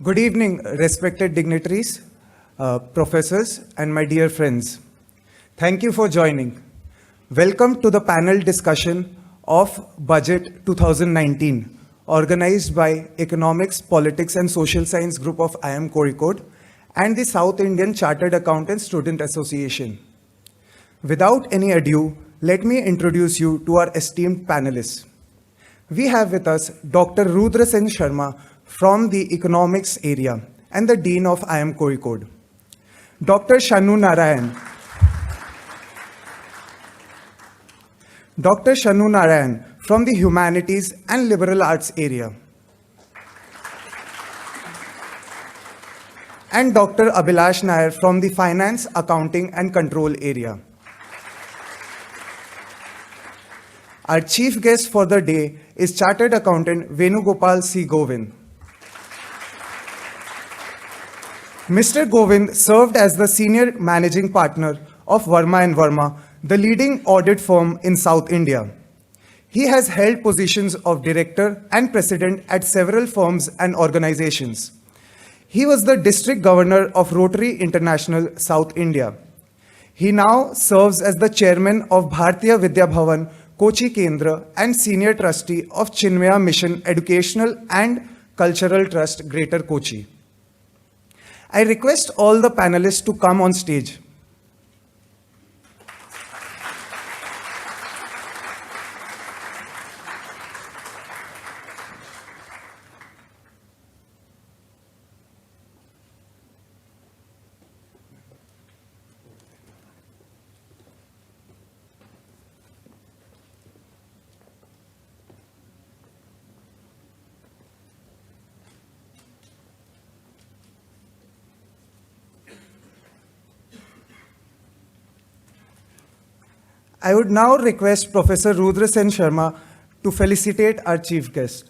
Good evening, respected dignitaries, professors, and my dear friends. Thank you for joining. Welcome to the panel discussion of Budget 2019, organized by Economics, Politics, and Social Science Group of IIM Kozhikode and the South Indian Chartered Accountant Student Association. Without any ado, let me introduce you to our esteemed panelists. We have with us Dr. Rudrasen Sharma from the Economics area and the Dean of IIM Kozhikode. Dr. Shannu Narayan. Dr. Shannu Narayan from the Humanities and Liberal Arts area. And Dr. Abhilash Nair from the Finance, Accounting and Control area. Our chief guest for the day is Chartered Accountant Venugopal C. Govind. Mr. Govind served as the Senior Managing Partner of Varma Varma, the leading audit firm in South India. He has held positions of Director and President at several firms and organizations. He was the District Governor of Rotary International, South India. He now serves as the Chairman of Bharatiya Vidya Bhavan, Kochi Kendra, and Senior Trustee of Chinmaya Mission Educational and Cultural Trust, Greater Kochi. I request all the panelists to come on stage. I would now request Professor Rudrasen Sharma to felicitate our chief guest.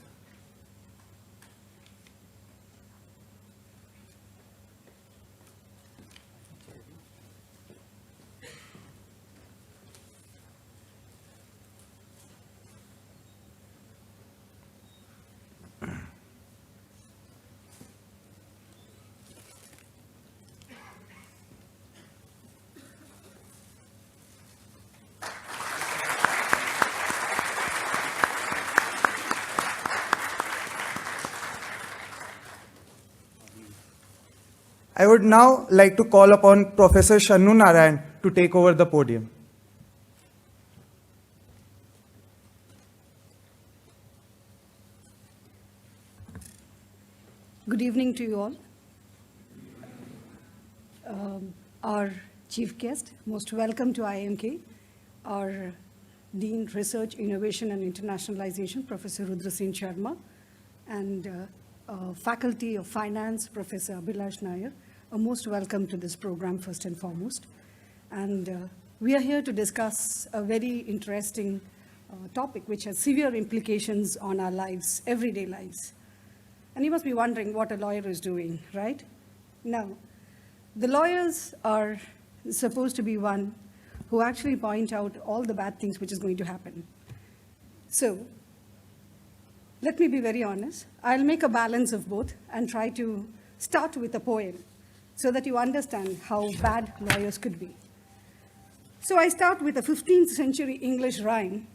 I would now like to call upon Professor Shannu Narayan to take over the podium. Good evening to you all. Our chief guest, most welcome to IIMK, our Dean Research, Innovation and Internationalization, Professor Rudrasen Sharma, and Faculty of Finance, Professor Abhilash Nair. A most welcome to this program, first and foremost. And we are here to discuss a very interesting topic which has severe implications on our lives, everyday lives. And you must be wondering what a lawyer is doing, right? Now, the lawyers are supposed to be one who actually point out all the bad things which is going to happen. So, let me be very honest. I'll make a balance of both and try to start with a poem so that you understand how bad lawyers could be. So I start with a 15th century English rhyme.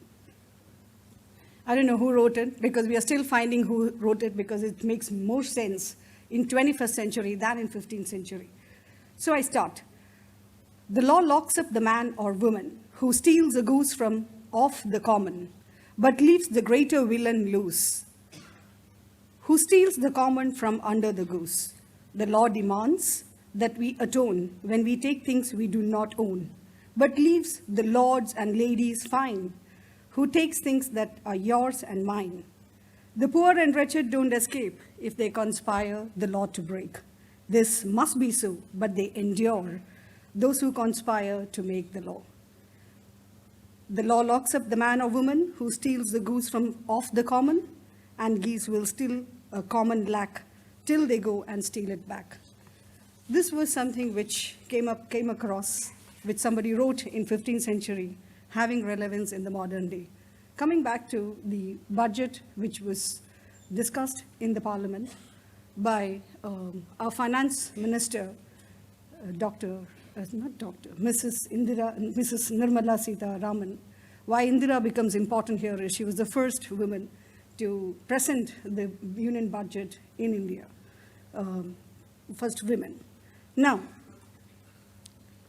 I don't know who wrote it because we are still finding who wrote it because it makes more sense in 21st century than in 15th century. So I start. The law locks up the man or woman who steals a goose from off the common, but leaves the greater villain loose, who steals the common from under the goose. The law demands that we atone when we take things we do not own, but leaves the lords and ladies fine, who takes things that are yours and mine. The poor and wretched don't escape if they conspire the law to break. This must be so, but they endure, those who conspire to make the law. The law locks up the man or woman who steals the goose from off the common, and geese will still a common lack till they go and steal it back. This was something which came across, which somebody wrote in 15th century, having relevance in the modern day. Coming back to the budget which was discussed in the parliament by our finance minister, Mrs. Nirmala Sita Raman. Why Indira becomes important here is she was the first woman to present the union budget in India, first women. Now,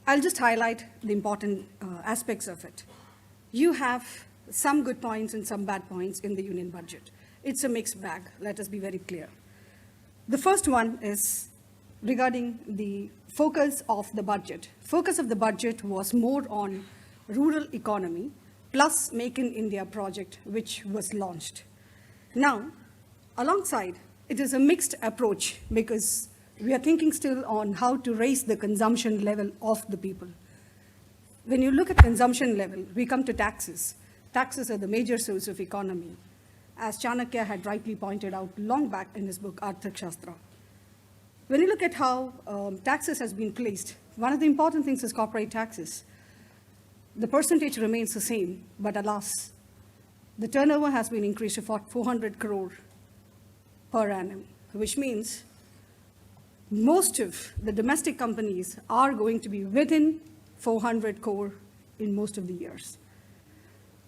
I'll just highlight the important aspects of it. You have some good points and some bad points in the union budget. It's a mixed bag, let us be very clear. The first one is regarding the focus of the budget. Focus of the budget was more on rural economy plus Make in India project, which was launched. Now, alongside, it is a mixed approach because we are thinking still on how to raise the consumption level of the people. When you look at consumption level, we come to taxes. Taxes are the major source of economy, as Chanakya had rightly pointed out long back in his book, Arthak Shastra. When you look at how taxes has been placed, one of the important things is corporate taxes. The percentage remains the same, but alas, the turnover has been increased to 400 crore per annum, which means most of the domestic companies are going to be within 400 crore in most of the years.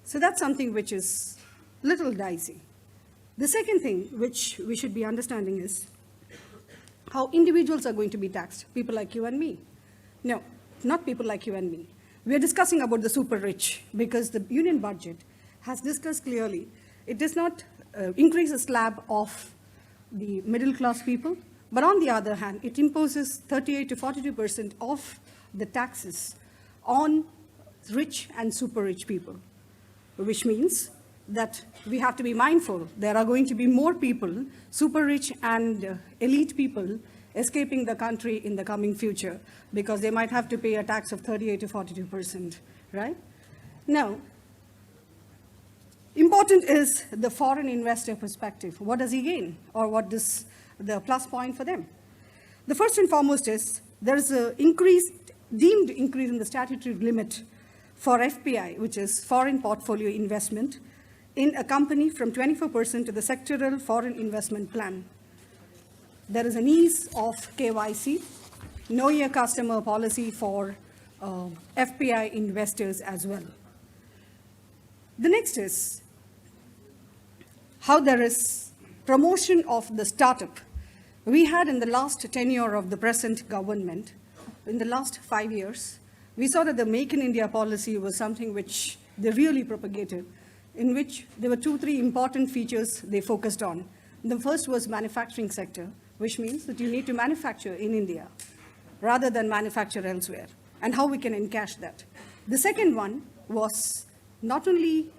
So that's something which is a little dicey. The second thing which we should be understanding is how individuals are going to be taxed, people like you and me. No, not people like you and me. We are discussing about the super rich because the union budget has discussed clearly. It does not increase the slab of the middle class people, but on the other hand, it imposes 38 to 42% of the taxes on rich and super rich people, which means that we have to be mindful. There are going to be more people, super rich and elite people, escaping the country in the coming future because they might have to pay a tax of 38 to 42%, right? Now, important is the foreign investor perspective. What does he gain, or what is the plus point for them? The first and foremost is there is a deemed increase in the statutory limit for FPI, which is foreign portfolio investment, in a company from 24% to the sectoral foreign investment plan. There is an ease of KYC, know your customer policy for FPI investors as well. The next is how there is promotion of the startup. We had in the last tenure of the present government, in the last 5 years, we saw that the Make in India policy was something which they really propagated, in which there were 2-3 important features they focused on. The first was manufacturing sector, which means that you need to manufacture in India rather than manufacture elsewhere, and how we can encash that. The second one was not only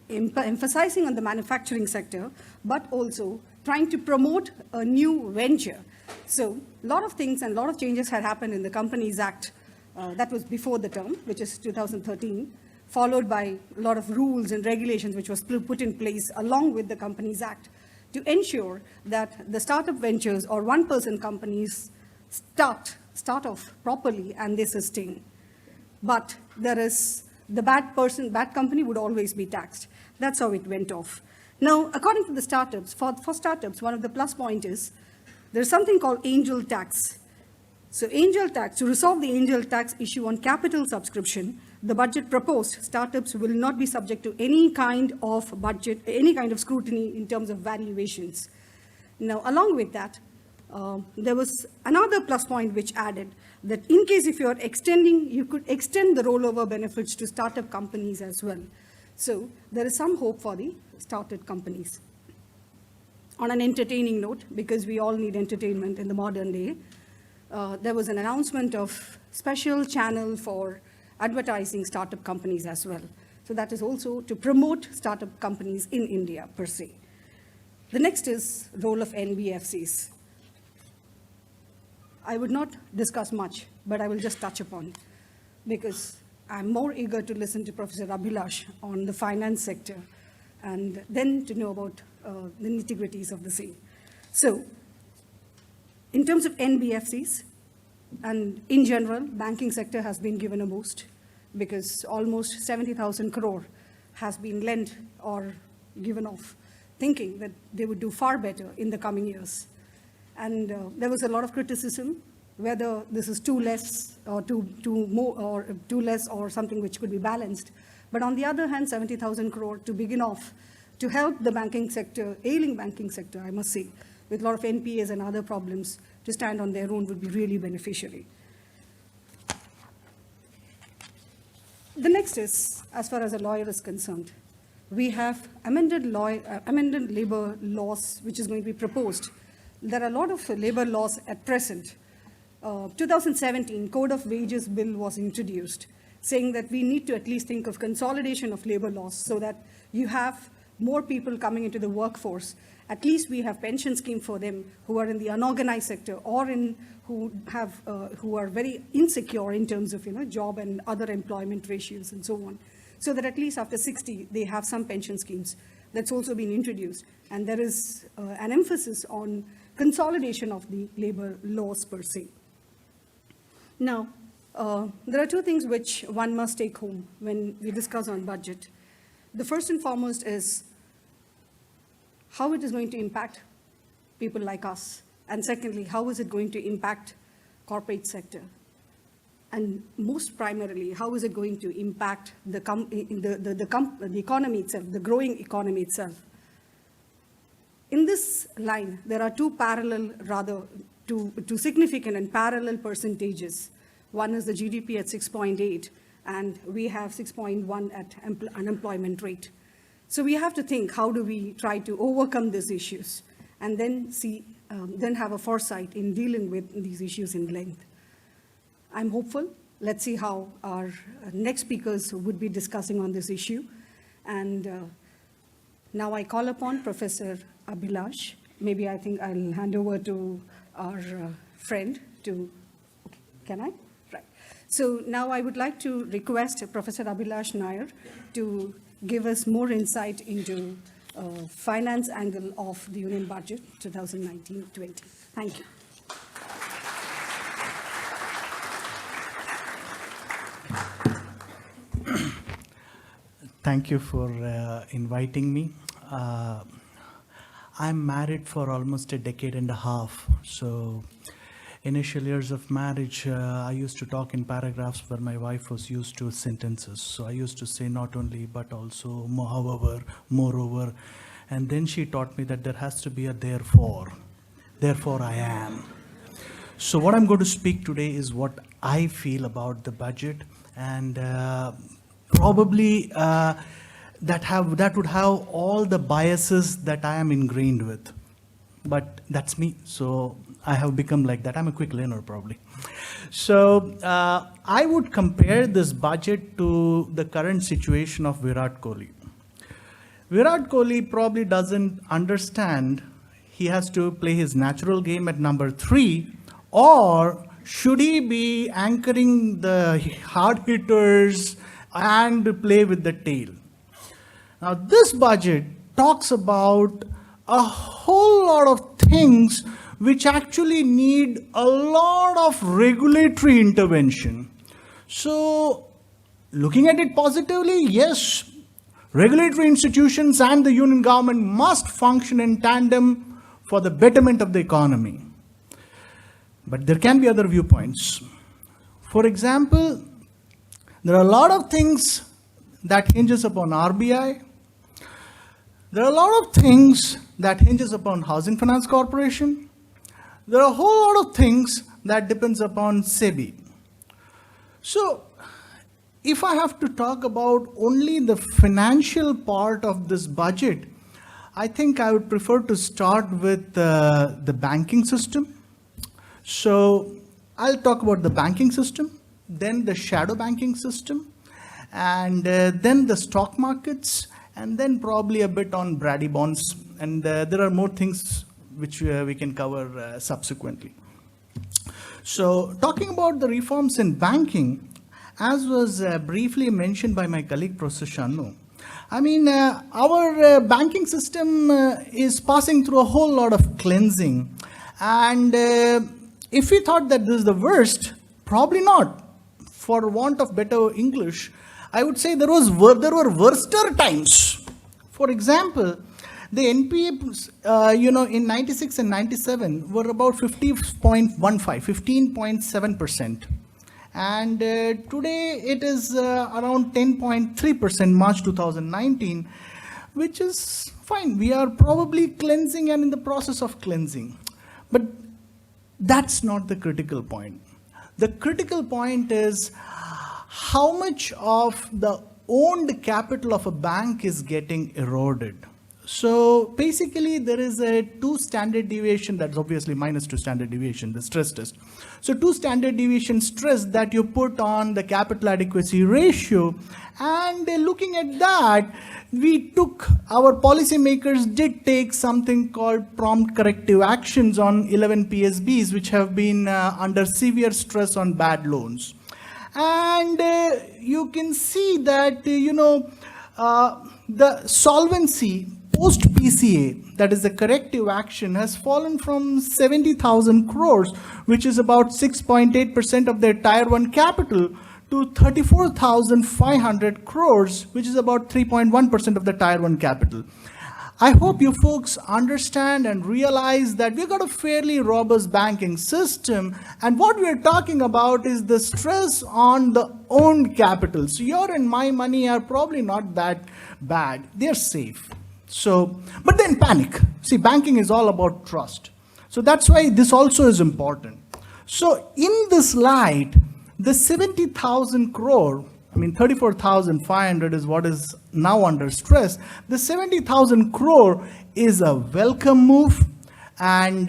emphasizing on the manufacturing sector, but also trying to promote a new venture. So a lot of things and a lot of changes had happened in the Companies Act. That was before the term, which is 2013, followed by a lot of rules and regulations which was put in place along with the Companies Act to ensure that the startup ventures or one-person companies start off properly and they sustain. But there is the bad company would always be taxed. That's how it went off. Now, according to the startups, for startups, one of the plus points is there's something called angel tax. So angel tax, to resolve the angel tax issue on capital subscription, the budget proposed startups will not be subject to any kind of scrutiny in terms of valuations. Now, along with that, there was another plus point which added that in case if you're extending, you could extend the rollover benefits to startup companies as well. So there is some hope for the startup companies. On an entertaining note, because we all need entertainment in the modern day, there was an announcement of special channel for advertising startup companies as well. So that is also to promote startup companies in India per se. The next is role of NBFCs. I would not discuss much, but I will just touch upon because I'm more eager to listen to Professor Abhilash on the finance sector and then to know about the nitty-gritties of the same. So, in terms of NBFCs, and in general, banking sector has been given a boost because almost 70,000 crore has been lent or given off, thinking that they would do far better in the coming years. And there was a lot of criticism whether this is too less or too more or too less or something which could be balanced. But on the other hand, 70,000 crore to begin off to help the banking sector, ailing banking sector, I must say, with a lot of NPAs and other problems, to stand on their own would be really beneficiary. The next is, as far as a lawyer is concerned, we have amended labor laws which is going to be proposed. There are a lot of labor laws at present. 2017 Code of Wages Bill was introduced, saying that we need to at least think of consolidation of labor laws so that you have more people coming into the workforce. At least we have pension scheme for them who are in the unorganized sector or who are very insecure in terms of job and other employment ratios and so on. So that at least after 60, they have some pension schemes. That's also been introduced. And there is an emphasis on consolidation of the labor laws per se. Now, there are two things which one must take home when we discuss on budget. The first and foremost is how it is going to impact people like us. And secondly, how is it going to impact corporate sector? And most primarily, how is it going to impact the economy itself, the growing economy itself? In this line, there are two significant and parallel percentages. One is the GDP at 6.8, and we have 6.1 at unemployment rate. So we have to think, how do we try to overcome these issues, and then then have a foresight in dealing with these issues in length. I'm hopeful. Let's see how our next speakers would be discussing on this issue. And now I call upon Professor Abhilash. Maybe I think I'll hand over to our friend to, okay, can I? Right. So now I would like to request Professor Abhilash Nair to give us more insight into finance angle of the Union Budget 2019-20. Thank you. Thank you for inviting me. I'm married for almost a decade and a half. So initial years of marriage, I used to talk in paragraphs where my wife was used to sentences. So I used to say not only, but also, however, moreover. And then she taught me that there has to be a therefore. Therefore I am. So what I'm going to speak today is what I feel about the budget, and probably that would have all the biases that I am ingrained with. But that's me, so I have become like that. I'm a quick learner, probably. So I would compare this budget to the current situation of Virat Kohli. Virat Kohli probably doesn't understand he has to play his natural game at number 3, or should he be anchoring the hard hitters and play with the tail? Now, this budget talks about a whole lot of things which actually need a lot of regulatory intervention. So, looking at it positively, yes, regulatory institutions and the union government must function in tandem for the betterment of the economy. But there can be other viewpoints. For example, there are a lot of things that hinges upon RBI. There are a lot of things that hinges upon Housing Finance Corporation. There are a whole lot of things that depends upon SEBI. So, if I have to talk about only the financial part of this budget, I think I would prefer to start with the banking system. So, I'll talk about the banking system, then the shadow banking system, and then the stock markets, and then probably a bit on Brady bonds. And there are more things which we can cover subsequently. So, talking about the reforms in banking, as was briefly mentioned by my colleague, Professor Shannu, I mean, our banking system is passing through a whole lot of cleansing. And if we thought that this is the worst, probably not. For want of better English, I would say there were worster times. For example, The NPAs, in 96 and 97 were about 50.15, 15.7%. And today it is around 10.3% March 2019, which is fine. We are probably cleansing and in the process of cleansing. But that's not the critical point. The critical point is how much of the owned capital of a bank is getting eroded. So basically there is a 2 standard deviation, that's obviously minus 2 standard deviation, the stress test. So 2 standard deviation stress that you put on the capital adequacy ratio, and looking at that, our policymakers did take something called prompt corrective actions on 11 PSBs which have been under severe stress on bad loans. And you can see that, the solvency post PCA, that is the corrective action, has fallen from 70,000 crores, which is about 6.8% of their Tier 1 capital, to 34,500 crores, which is about 3.1% of the Tier 1 capital. I hope you folks understand and realize that we've got a fairly robust banking system, and what we're talking about is the stress on the owned capital. So your and my money are probably not that bad. They're safe. So, but then panic. See, banking is all about trust. So that's why this also is important. So in this light, the 70,000 crore, 34,500 is what is now under stress. The 70,000 crore is a welcome move, and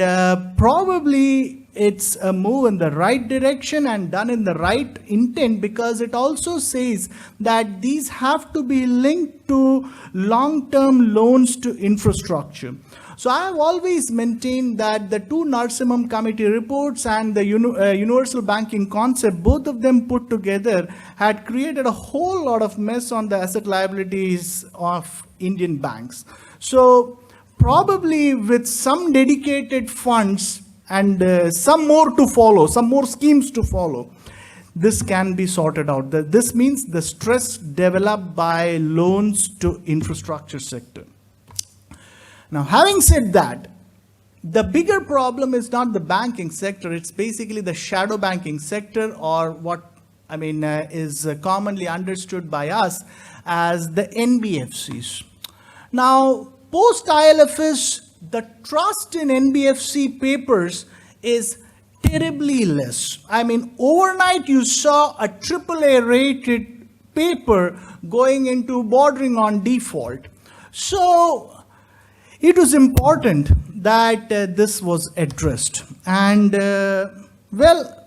probably it's a move in the right direction and done in the right intent, because it also says that these have to be linked to long-term loans to infrastructure. So I have always maintained that the 2 Narasimham committee reports and the universal banking concept, both of them put together, had created a whole lot of mess on the asset liabilities of Indian banks. So probably with some dedicated funds and some more to follow, some more schemes to follow, this can be sorted out. This means the stress developed by loans to infrastructure sector. Now, having said that, the bigger problem is not the banking sector, it's basically the shadow banking sector, or what is commonly understood by us as the NBFCs. Now, post ILFS, the trust in NBFC papers is terribly less. Overnight you saw a AAA rated paper going into bordering on default. So it was important that this was addressed. And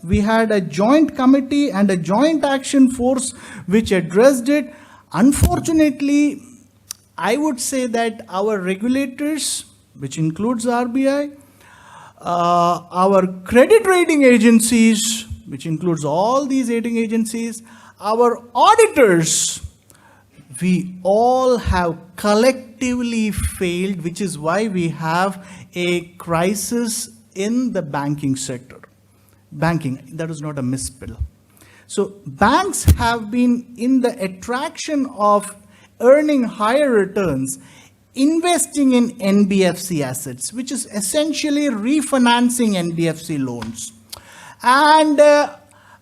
we had a joint committee and a joint action force which addressed it. Unfortunately, I would say that our regulators, which includes RBI, our credit rating agencies, which includes all these rating agencies, our auditors, we all have collectively failed, which is why we have a crisis in the banking sector. Banking, that is not a misspell. So banks have been in the attraction of earning higher returns, investing in NBFC assets, which is essentially refinancing NBFC loans. And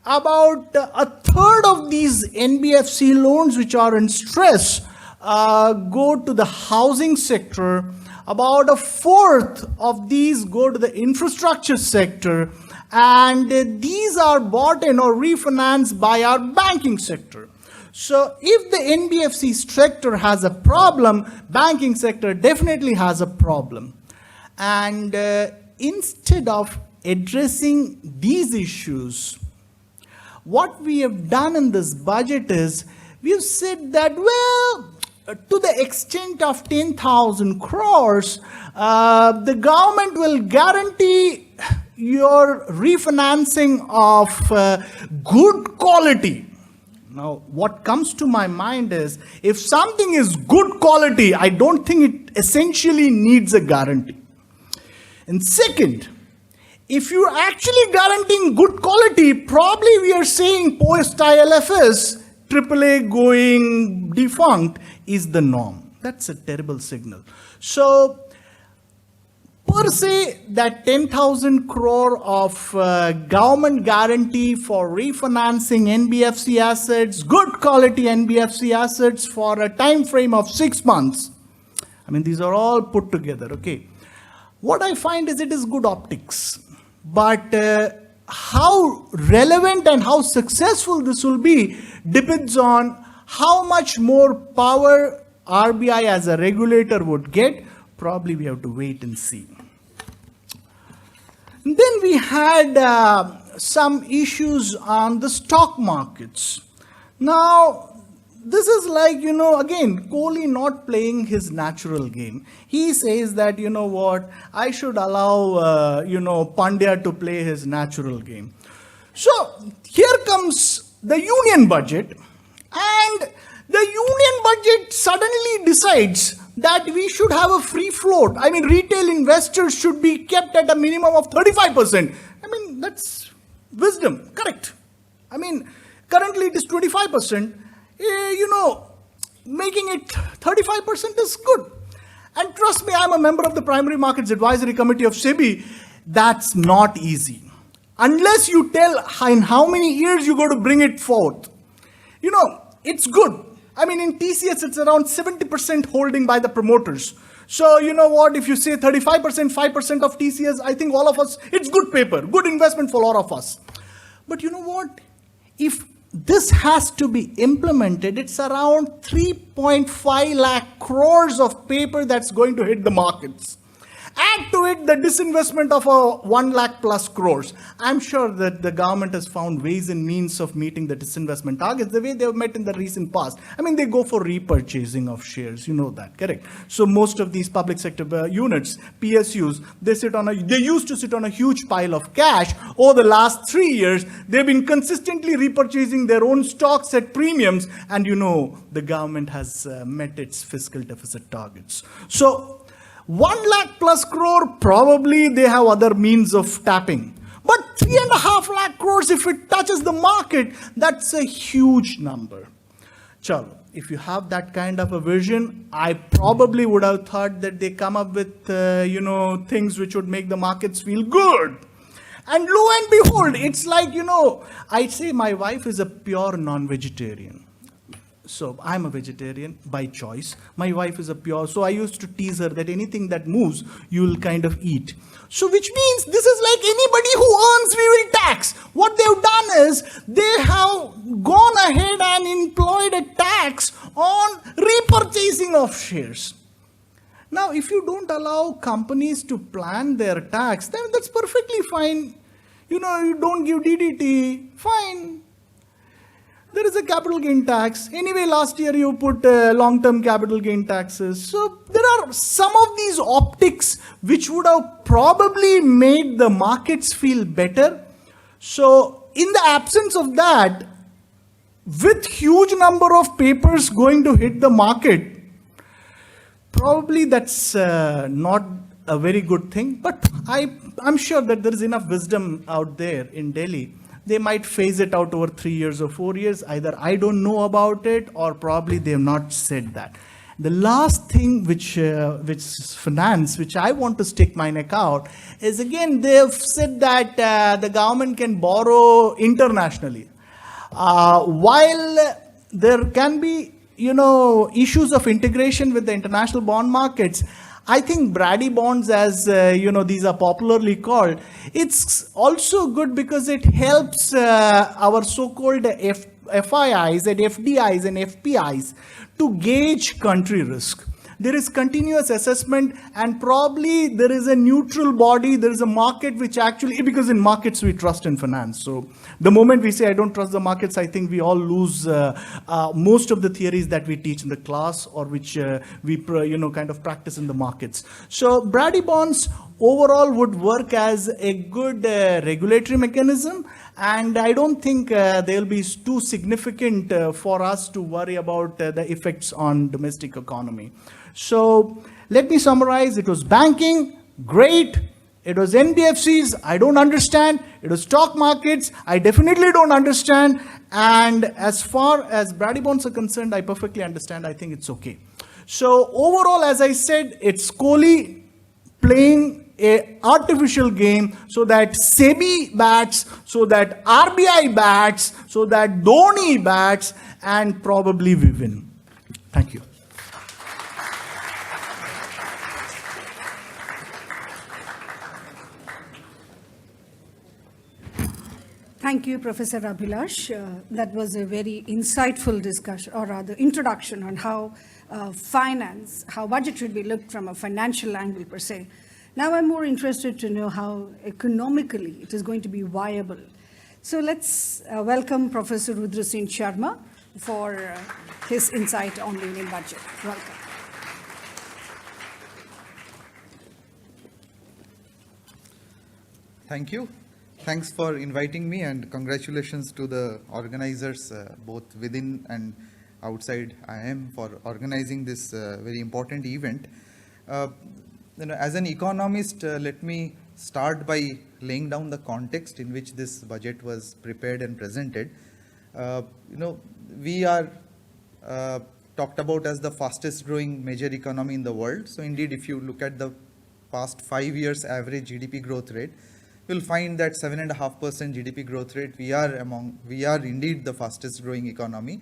about a third of these NBFC loans which are in stress go to the housing sector. About a fourth of these go to the infrastructure sector, and these are bought in or refinanced by our banking sector. So if the NBFC sector has a problem, banking sector definitely has a problem. And instead of addressing these issues, what we have done in this budget is, we've said that, to the extent of 10,000 crores, the government will guarantee your refinancing of good quality. Now, what comes to my mind is, if something is good quality, I don't think it essentially needs a guarantee. And second, if you're actually guaranteeing good quality, probably we are saying post ILFS, AAA going defunct is the norm. That's a terrible signal. So, per se, that 10,000 crore of government guarantee for refinancing NBFC assets, good quality NBFC assets for a time frame of 6 months. I mean, these are all put together, okay. What I find is it is good optics, but how relevant and how successful this will be depends on how much more power RBI as a regulator would get. Probably we have to wait and see. Then we had some issues on the stock markets. Now, this is like, again, Kohli not playing his natural game. He says that, I should allow, Pandya to play his natural game. So, here comes the union budget, and the union budget suddenly decides that we should have a free float. I mean, retail investors should be kept at a minimum of 35%. I mean, that's wisdom, correct. I mean, currently it is 25%. Making it 35% is good. And trust me, I'm a member of the Primary Markets Advisory Committee of SEBI. That's not easy. Unless you tell in how many years you're going to bring it forth. It's good. I mean, in TCS, it's around 70% holding by the promoters. So, you know what, if you say 35%, 5% of TCS, I think all of us, it's good paper, good investment for all of us. But you know what? If this has to be implemented, it's around 3.5 lakh crores of paper that's going to hit the markets. Add to it the disinvestment of 1 lakh plus crores. I'm sure that the government has found ways and means of meeting the disinvestment targets the way they have met in the recent past. I mean, they go for repurchasing of shares. You know that, correct? So most of these public sector units, PSUs, they used to sit on a huge pile of cash. Over the last 3 years, they've been consistently repurchasing their own stocks at premiums. And the government has met its fiscal deficit targets. So 1 lakh plus crore, probably they have other means of tapping. But 3.5 lakh crores, if it touches the market, that's a huge number. Chalo, if you have that kind of a vision, I probably would have thought that they come up with, things which would make the markets feel good. And lo and behold, it's like, I'd say my wife is a pure non-vegetarian. So I'm a vegetarian by choice. My wife is a pure, so I used to tease her that anything that moves, you'll kind of eat. So which means this is like anybody who earns, we will tax. What they've done is they have gone ahead and employed a tax on repurchasing of shares. Now, if you don't allow companies to plan their tax, then that's perfectly fine. You don't give DDT, fine. There is a capital gain tax. Anyway, last year you put long-term capital gain taxes. So there are some of these optics which would have probably made the markets feel better. So in the absence of that, with huge number of papers going to hit the market, probably that's not a very good thing. But I'm sure that there is enough wisdom out there in Delhi. They might phase it out over 3 years or 4 years. Either I don't know about it, or probably they have not said that. The last thing which is finance, which I want to stick my neck out, is again, they have said that the government can borrow internationally. While there can be, issues of integration with the international bond markets, I think Brady bonds, as these are popularly called, it's also good because it helps our so-called FIIs and FDIs and FPIs to gauge country risk. There is continuous assessment, and probably there is a neutral body, there is a market which actually, because in markets we trust in finance. So the moment we say I don't trust the markets, I think we all lose most of the theories that we teach in the class, or which we kind of practice in the markets. So Brady bonds overall would work as a good regulatory mechanism, and I don't think they'll be too significant for us to worry about the effects on domestic economy. So let me summarize. It was banking, great. It was NBFCs, I don't understand. It was stock markets, I definitely don't understand. And as far as Brady bonds are concerned, I perfectly understand. I think it's okay. So overall, as I said, it's Kohli playing a artificial game so that SEBI bats, so that RBI bats, so that Dhoni bats, and probably we win. Thank you. Thank you, Professor Abhilash. That was a very insightful discussion, or rather introduction on how finance, how budget should be looked from a financial angle per se. Now I'm more interested to know how economically it is going to be viable. So let's welcome Professor Rudrasen Sharma for his insight on the Indian budget. Welcome. Thank you. Thanks for inviting me, and congratulations to the organizers, both within and outside IIM, for organizing this very important event. As an economist, let me start by laying down the context in which this budget was prepared and presented. We are talked about as the fastest growing major economy in the world. So indeed, if you look at the past 5 years average GDP growth rate, you'll find that 7.5% GDP growth rate, we are indeed the fastest growing economy.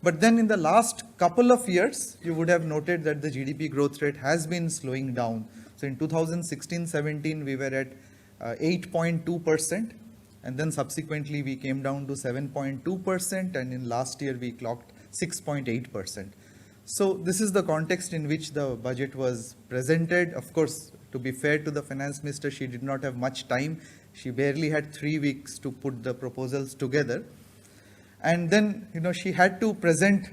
But then in the last couple of years, you would have noted that the GDP growth rate has been slowing down. So in 2016-17, we were at 8.2%, and then subsequently we came down to 7.2%, and in last year we clocked 6.8%. So this is the context in which the budget was presented. Of course, to be fair to the finance minister, she did not have much time. She barely had 3 weeks to put the proposals together. And then, she had to present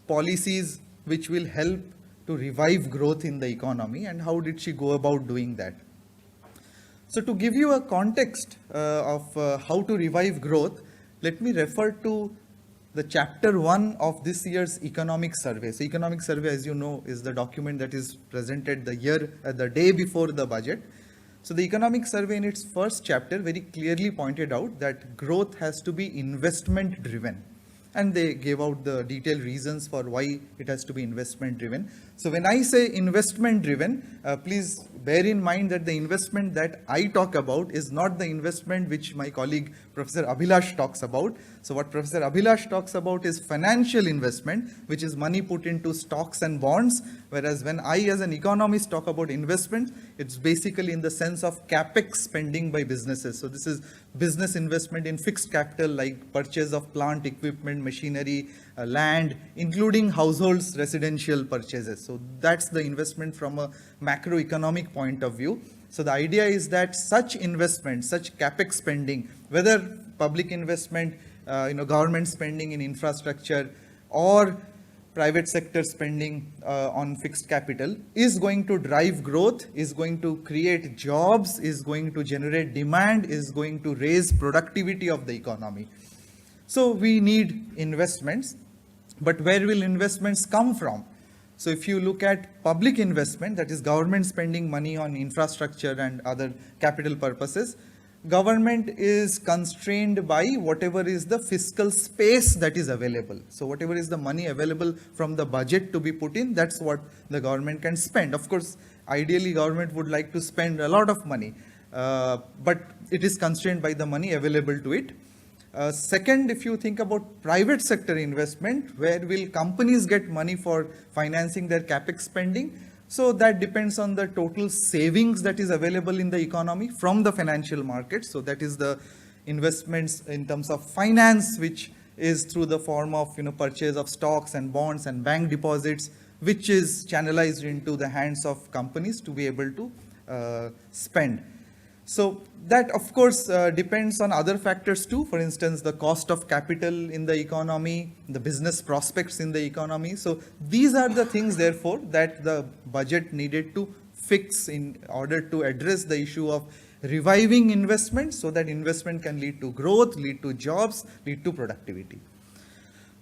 policies which will help to revive growth in the economy. And how did she go about doing that? So to give you a context of how to revive growth, let me refer to the chapter 1 of this year's economic survey. So economic survey, as you know, is the document that is presented the day before the budget. So the economic survey in its first chapter very clearly pointed out that growth has to be investment driven. And they gave out the detailed reasons for why it has to be investment driven. So when I say investment driven, please bear in mind that the investment that I talk about is not the investment which my colleague Professor Abhilash talks about. So what Professor Abhilash talks about is financial investment, which is money put into stocks and bonds. Whereas when I as an economist talk about investment, it's basically in the sense of capex spending by businesses. So this is business investment in fixed capital like purchase of plant, equipment, machinery, land, including households' residential purchases. So that's the investment from a macroeconomic point of view. So the idea is that such investment, such capex spending, whether public investment, government spending in infrastructure or private sector spending on fixed capital, is going to drive growth, is going to create jobs, is going to generate demand, is going to raise productivity of the economy. So we need investments, but where will investments come from? So if you look at public investment, that is government spending money on infrastructure and other capital purposes, government is constrained by whatever is the fiscal space that is available. So whatever is the money available from the budget to be put in, that's what the government can spend. Of course, ideally government would like to spend a lot of money, but it is constrained by the money available to it. Second, if you think about private sector investment, where will companies get money for financing their capex spending? So that depends on the total savings that is available in the economy from the financial markets. So that is the investments in terms of finance, which is through the form of purchase of stocks and bonds and bank deposits, which is channelized into the hands of companies to be able to spend. So that, of course, depends on other factors too. For instance, the cost of capital in the economy, the business prospects in the economy. So these are the things, therefore, that the budget needed to fix in order to address the issue of reviving investment, so that investment can lead to growth, lead to jobs, lead to productivity.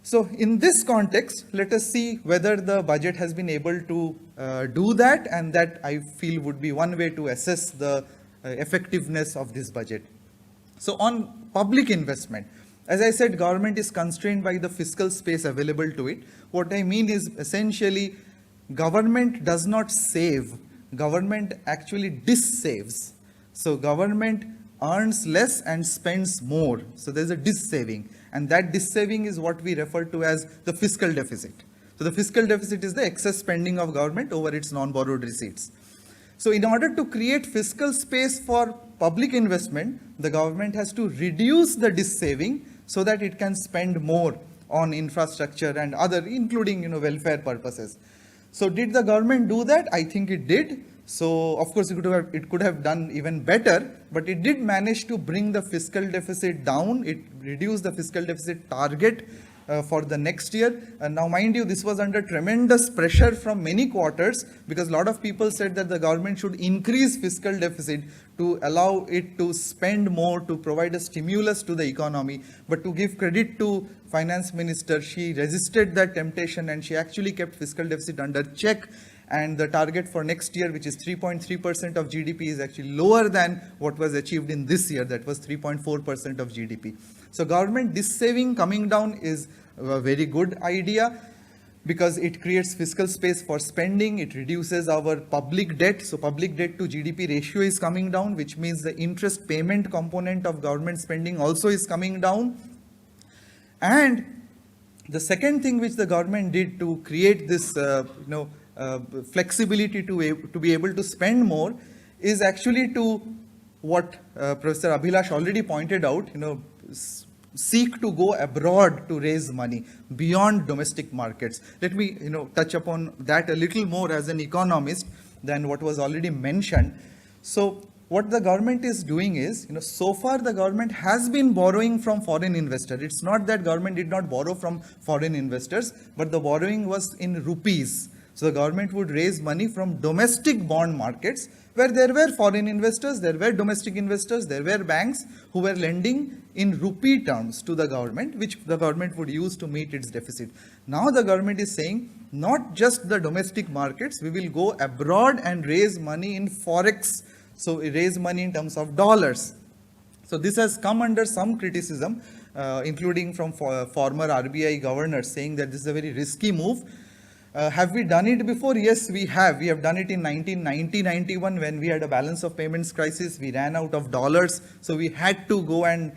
So in this context, let us see whether the budget has been able to do that, and that I feel would be one way to assess the effectiveness of this budget. So on public investment, as I said, government is constrained by the fiscal space available to it. What I mean is essentially government does not save, government actually dissaves. So government earns less and spends more. So there's a dissaving, and that dissaving is what we refer to as the fiscal deficit. So the fiscal deficit is the excess spending of government over its non-borrowed receipts. So in order to create fiscal space for public investment, the government has to reduce the dissaving so that it can spend more on infrastructure and other, including welfare purposes. So did the government do that? I think it did. So of course it could have done even better, but it did manage to bring the fiscal deficit down. It reduced the fiscal deficit target for the next year. And now mind you, this was under tremendous pressure from many quarters, because a lot of people said that the government should increase fiscal deficit to allow it to spend more, to provide a stimulus to the economy. But to give credit to Finance Minister, she resisted that temptation and she actually kept fiscal deficit under check. And the target for next year, which is 3.3% of GDP, is actually lower than what was achieved in this year. That was 3.4% of GDP. So government dissaving coming down is a very good idea, because it creates fiscal space for spending. It reduces our public debt. So public debt to GDP ratio is coming down, which means the interest payment component of government spending also is coming down. And the second thing which the government did to create this, flexibility to be able to spend more is actually to what Professor Abhilash already pointed out, seek to go abroad to raise money beyond domestic markets. Let me, touch upon that a little more as an economist than what was already mentioned. So what the government is doing is, so far the government has been borrowing from foreign investors. It's not that government did not borrow from foreign investors, but the borrowing was in rupees. So the government would raise money from domestic bond markets, where there were foreign investors, there were domestic investors, there were banks who were lending in rupee terms to the government, which the government would use to meet its deficit. Now the government is saying, not just the domestic markets, we will go abroad and raise money in forex. So we raise money in terms of dollars. So this has come under some criticism, including from former RBI governors, saying that this is a very risky move. Have we done it before? Yes, we have. We have done it in 1990-91 when we had a balance of payments crisis. We ran out of dollars, so we had to go and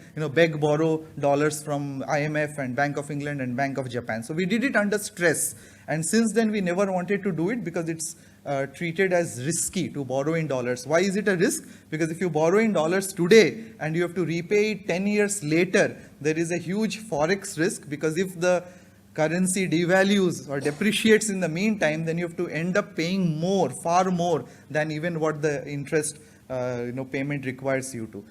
borrow dollars from IMF and Bank of England and Bank of Japan. So we did it under stress, and since then we never wanted to do it because it's treated as risky to borrow in dollars. Why is it a risk? Because if you borrow in dollars today and you have to repay it 10 years later, there is a huge forex risk, because if the currency devalues or depreciates in the meantime, then you have to end up paying more, far more than even what the interest payment requires you to.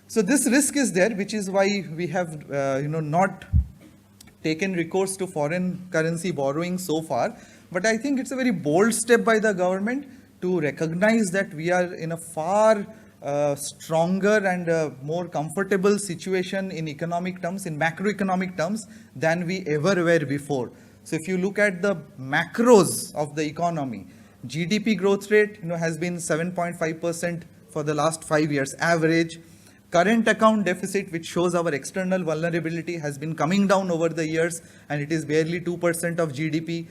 So this risk is there, which is why we have not taken recourse to foreign currency borrowing so far. But I think it's a very bold step by the government to recognize that we are in a far stronger and more comfortable situation in economic terms, in macroeconomic terms, than we ever were before. So if you look at the macros of the economy, GDP growth rate has been 7.5% for the last 5 years average. Current account deficit, which shows our external vulnerability, has been coming down over the years, and it is barely 2% of GDP.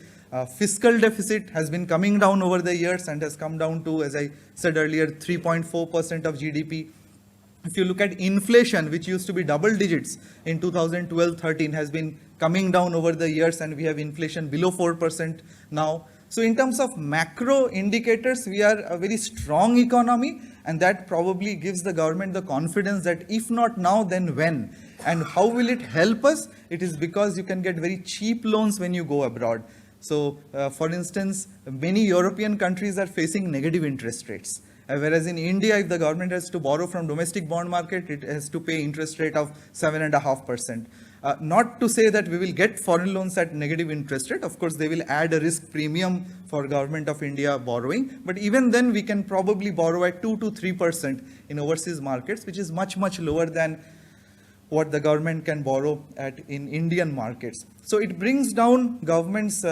Fiscal deficit has been coming down over the years and has come down to, as I said earlier, 3.4% of GDP. If you look at inflation, which used to be double digits in 2012-13, has been coming down over the years, and we have inflation below 4% now. So in terms of macro indicators, we are a very strong economy, and that probably gives the government the confidence that if not now, then when? And how will it help us? It is because you can get very cheap loans when you go abroad. So, for instance, many European countries are facing negative interest rates. Whereas in India, if the government has to borrow from domestic bond market, it has to pay interest rate of 7.5%. Not to say that we will get foreign loans at negative interest rate. Of course, they will add a risk premium for Government of India borrowing. But even then, we can probably borrow at 2 to 3% in overseas markets, which is much, much lower than what the government can borrow at in Indian markets. So it brings down government's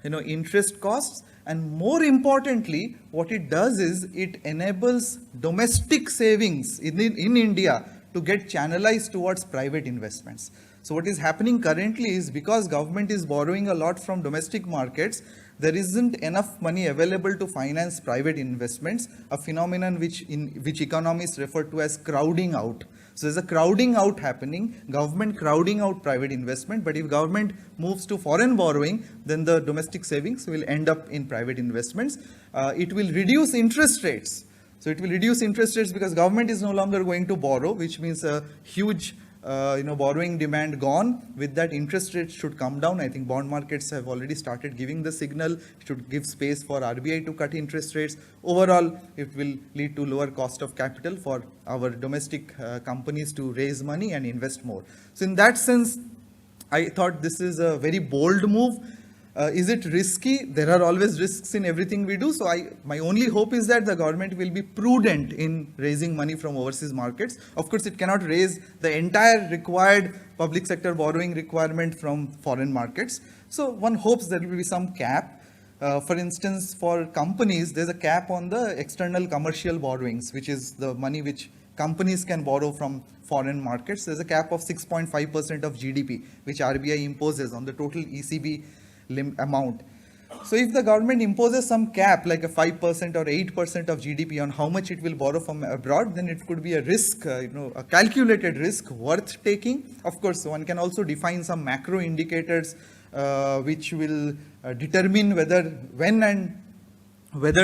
interest costs, and more importantly, what it does is it enables domestic savings in India to get channelized towards private investments. So what is happening currently is because government is borrowing a lot from domestic markets, there isn't enough money available to finance private investments, a phenomenon which economists refer to as crowding out. So there's a crowding out happening, government crowding out private investment, but if government moves to foreign borrowing, then the domestic savings will end up in private investments. It will reduce interest rates. So it will reduce interest rates because government is no longer going to borrow, which means a huge borrowing demand gone. With that, interest rates should come down. I think bond markets have already started giving the signal. It should give space for RBI to cut interest rates. Overall, it will lead to lower cost of capital for our domestic companies to raise money and invest more. So in that sense, I thought this is a very bold move. Is it risky? There are always risks in everything we do. So my only hope is that the government will be prudent in raising money from overseas markets. Of course, it cannot raise the entire required public sector borrowing requirement from foreign markets. So one hopes there will be some cap. For instance, for companies, there's a cap on the external commercial borrowings, which is the money which companies can borrow from foreign markets. There's a cap of 6.5% of GDP, which RBI imposes on the total ECB amount. So if the government imposes some cap like a 5% or 8% of GDP on how much it will borrow from abroad, then it could be a risk, a calculated risk worth taking. Of course, one can also define some macro indicators which will determine whether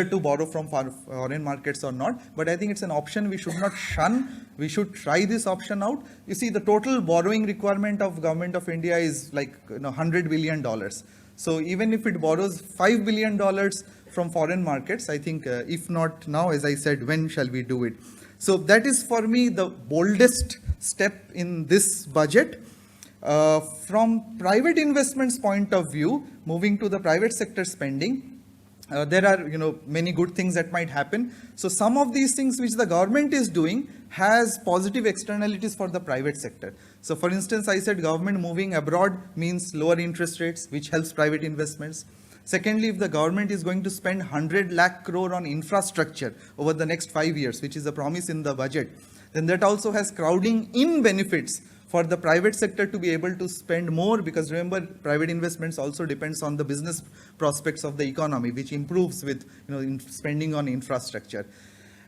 to borrow from foreign markets or not. But I think it's an option we should not shun. We should try this option out. You see, the total borrowing requirement of Government of India is like $100 billion. So even if it borrows $5 billion from foreign markets, I think if not now, as I said, when shall we do it? So that is for me the boldest step in this budget. From private investments point of view, moving to the private sector spending, there are many good things that might happen. So some of these things which the government is doing has positive externalities for the private sector. So for instance, I said government moving abroad means lower interest rates, which helps private investments. Secondly, if the government is going to spend 100 lakh crore on infrastructure over the next 5 years, which is a promise in the budget, then that also has crowding in benefits for the private sector to be able to spend more, because remember, private investments also depends on the business prospects of the economy, which improves with spending on infrastructure.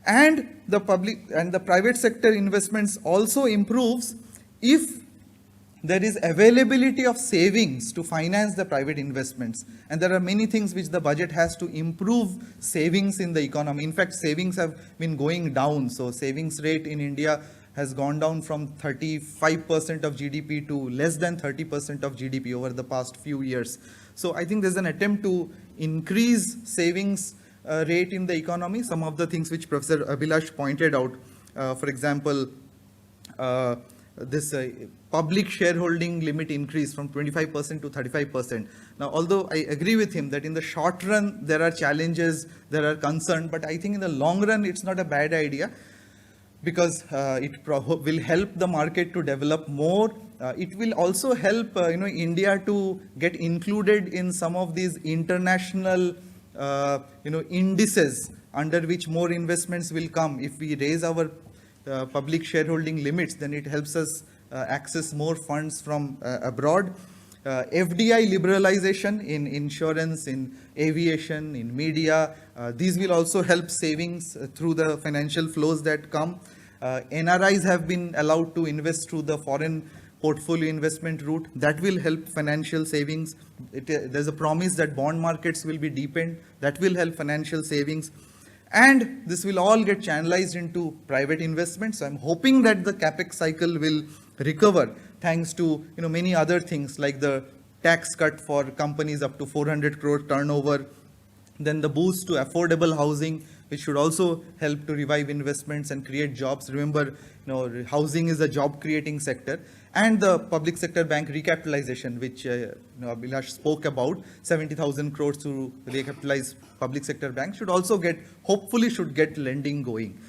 And the public and the private sector investments also improves if there is availability of savings to finance the private investments. And there are many things which the budget has to improve savings in the economy. In fact, savings have been going down. So savings rate in India has gone down from 35% of GDP to less than 30% of GDP over the past few years. So I think there's an attempt to increase savings rate in the economy. Some of the things which Professor Abhilash pointed out, for example, this public shareholding limit increase from 25% to 35%. Now, although I agree with him that in the short run there are challenges, there are concerns, but I think in the long run it's not a bad idea, because it will help the market to develop more. It will also help India to get included in some of these international indices under which more investments will come. If we raise our public shareholding limits, then it helps us access more funds from abroad. FDI liberalization in insurance, in aviation, in media, these will also help savings through the financial flows that come. NRIs have been allowed to invest through the foreign portfolio investment route. That will help financial savings. There's a promise that bond markets will be deepened. That will help financial savings. And this will all get channelized into private investments. So I'm hoping that the capex cycle will recover thanks to many other things like the tax cut for companies up to 400 crore turnover, then the boost to affordable housing, which should also help to revive investments and create jobs. Remember, housing is a job creating sector. And the public sector bank recapitalization, which Abhilash spoke about, 70,000 crores to recapitalize public sector banks, hopefully should get lending going.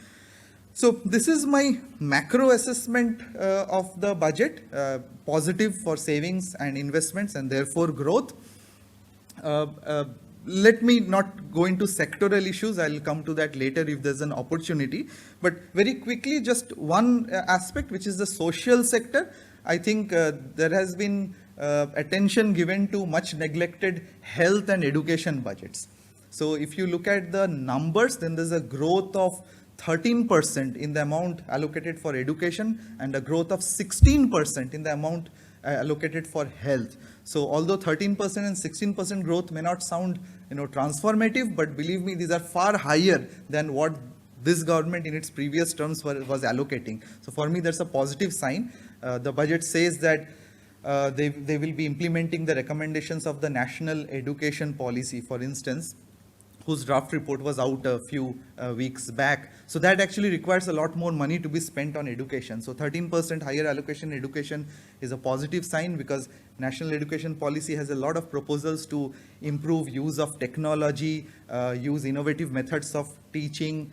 So this is my macro assessment of the budget, positive for savings and investments and therefore growth. Let me not go into sectoral issues. I'll come to that later if there's an opportunity. But very quickly, just one aspect, which is the social sector. I think there has been attention given to much neglected health and education budgets. So if you look at the numbers, then there's a growth of 13% in the amount allocated for education and a growth of 16% in the amount allocated for health. So although 13% and 16% growth may not sound transformative, but believe me, these are far higher than what this government in its previous terms was allocating. So for me, that's a positive sign. The budget says that they will be implementing the recommendations of the National Education Policy, for instance, whose draft report was out a few weeks back. So that actually requires a lot more money to be spent on education. So 13% higher allocation in education is a positive sign, because National Education Policy has a lot of proposals to improve use of technology, use innovative methods of teaching,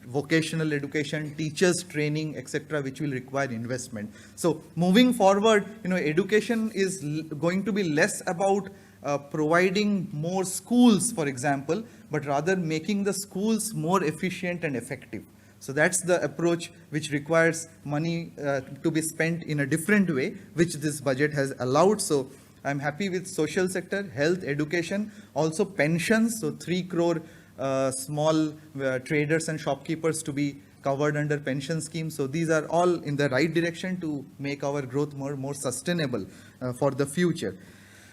vocational education, teachers training, etc., which will require investment. So moving forward, education is going to be less about providing more schools, for example, but rather making the schools more efficient and effective. So that's the approach which requires money to be spent in a different way, which this budget has allowed. So I'm happy with social sector, health, education, also pensions. So 3 crore small traders and shopkeepers to be covered under pension schemes. So these are all in the right direction to make our growth more sustainable for the future.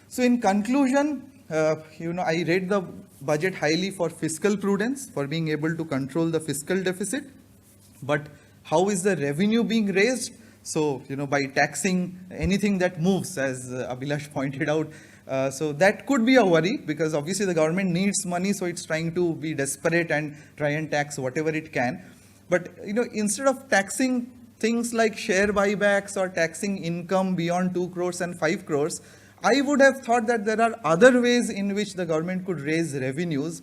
So in conclusion, I rate the budget highly for fiscal prudence, for being able to control the fiscal deficit. But how is the revenue being raised? So, by taxing anything that moves, as Abhilash pointed out. So that could be a worry, because obviously the government needs money, so it's trying to be desperate and try and tax whatever it can. But, instead of taxing things like share buybacks or taxing income beyond 2 crores and 5 crores, I would have thought that there are other ways in which the government could raise revenues,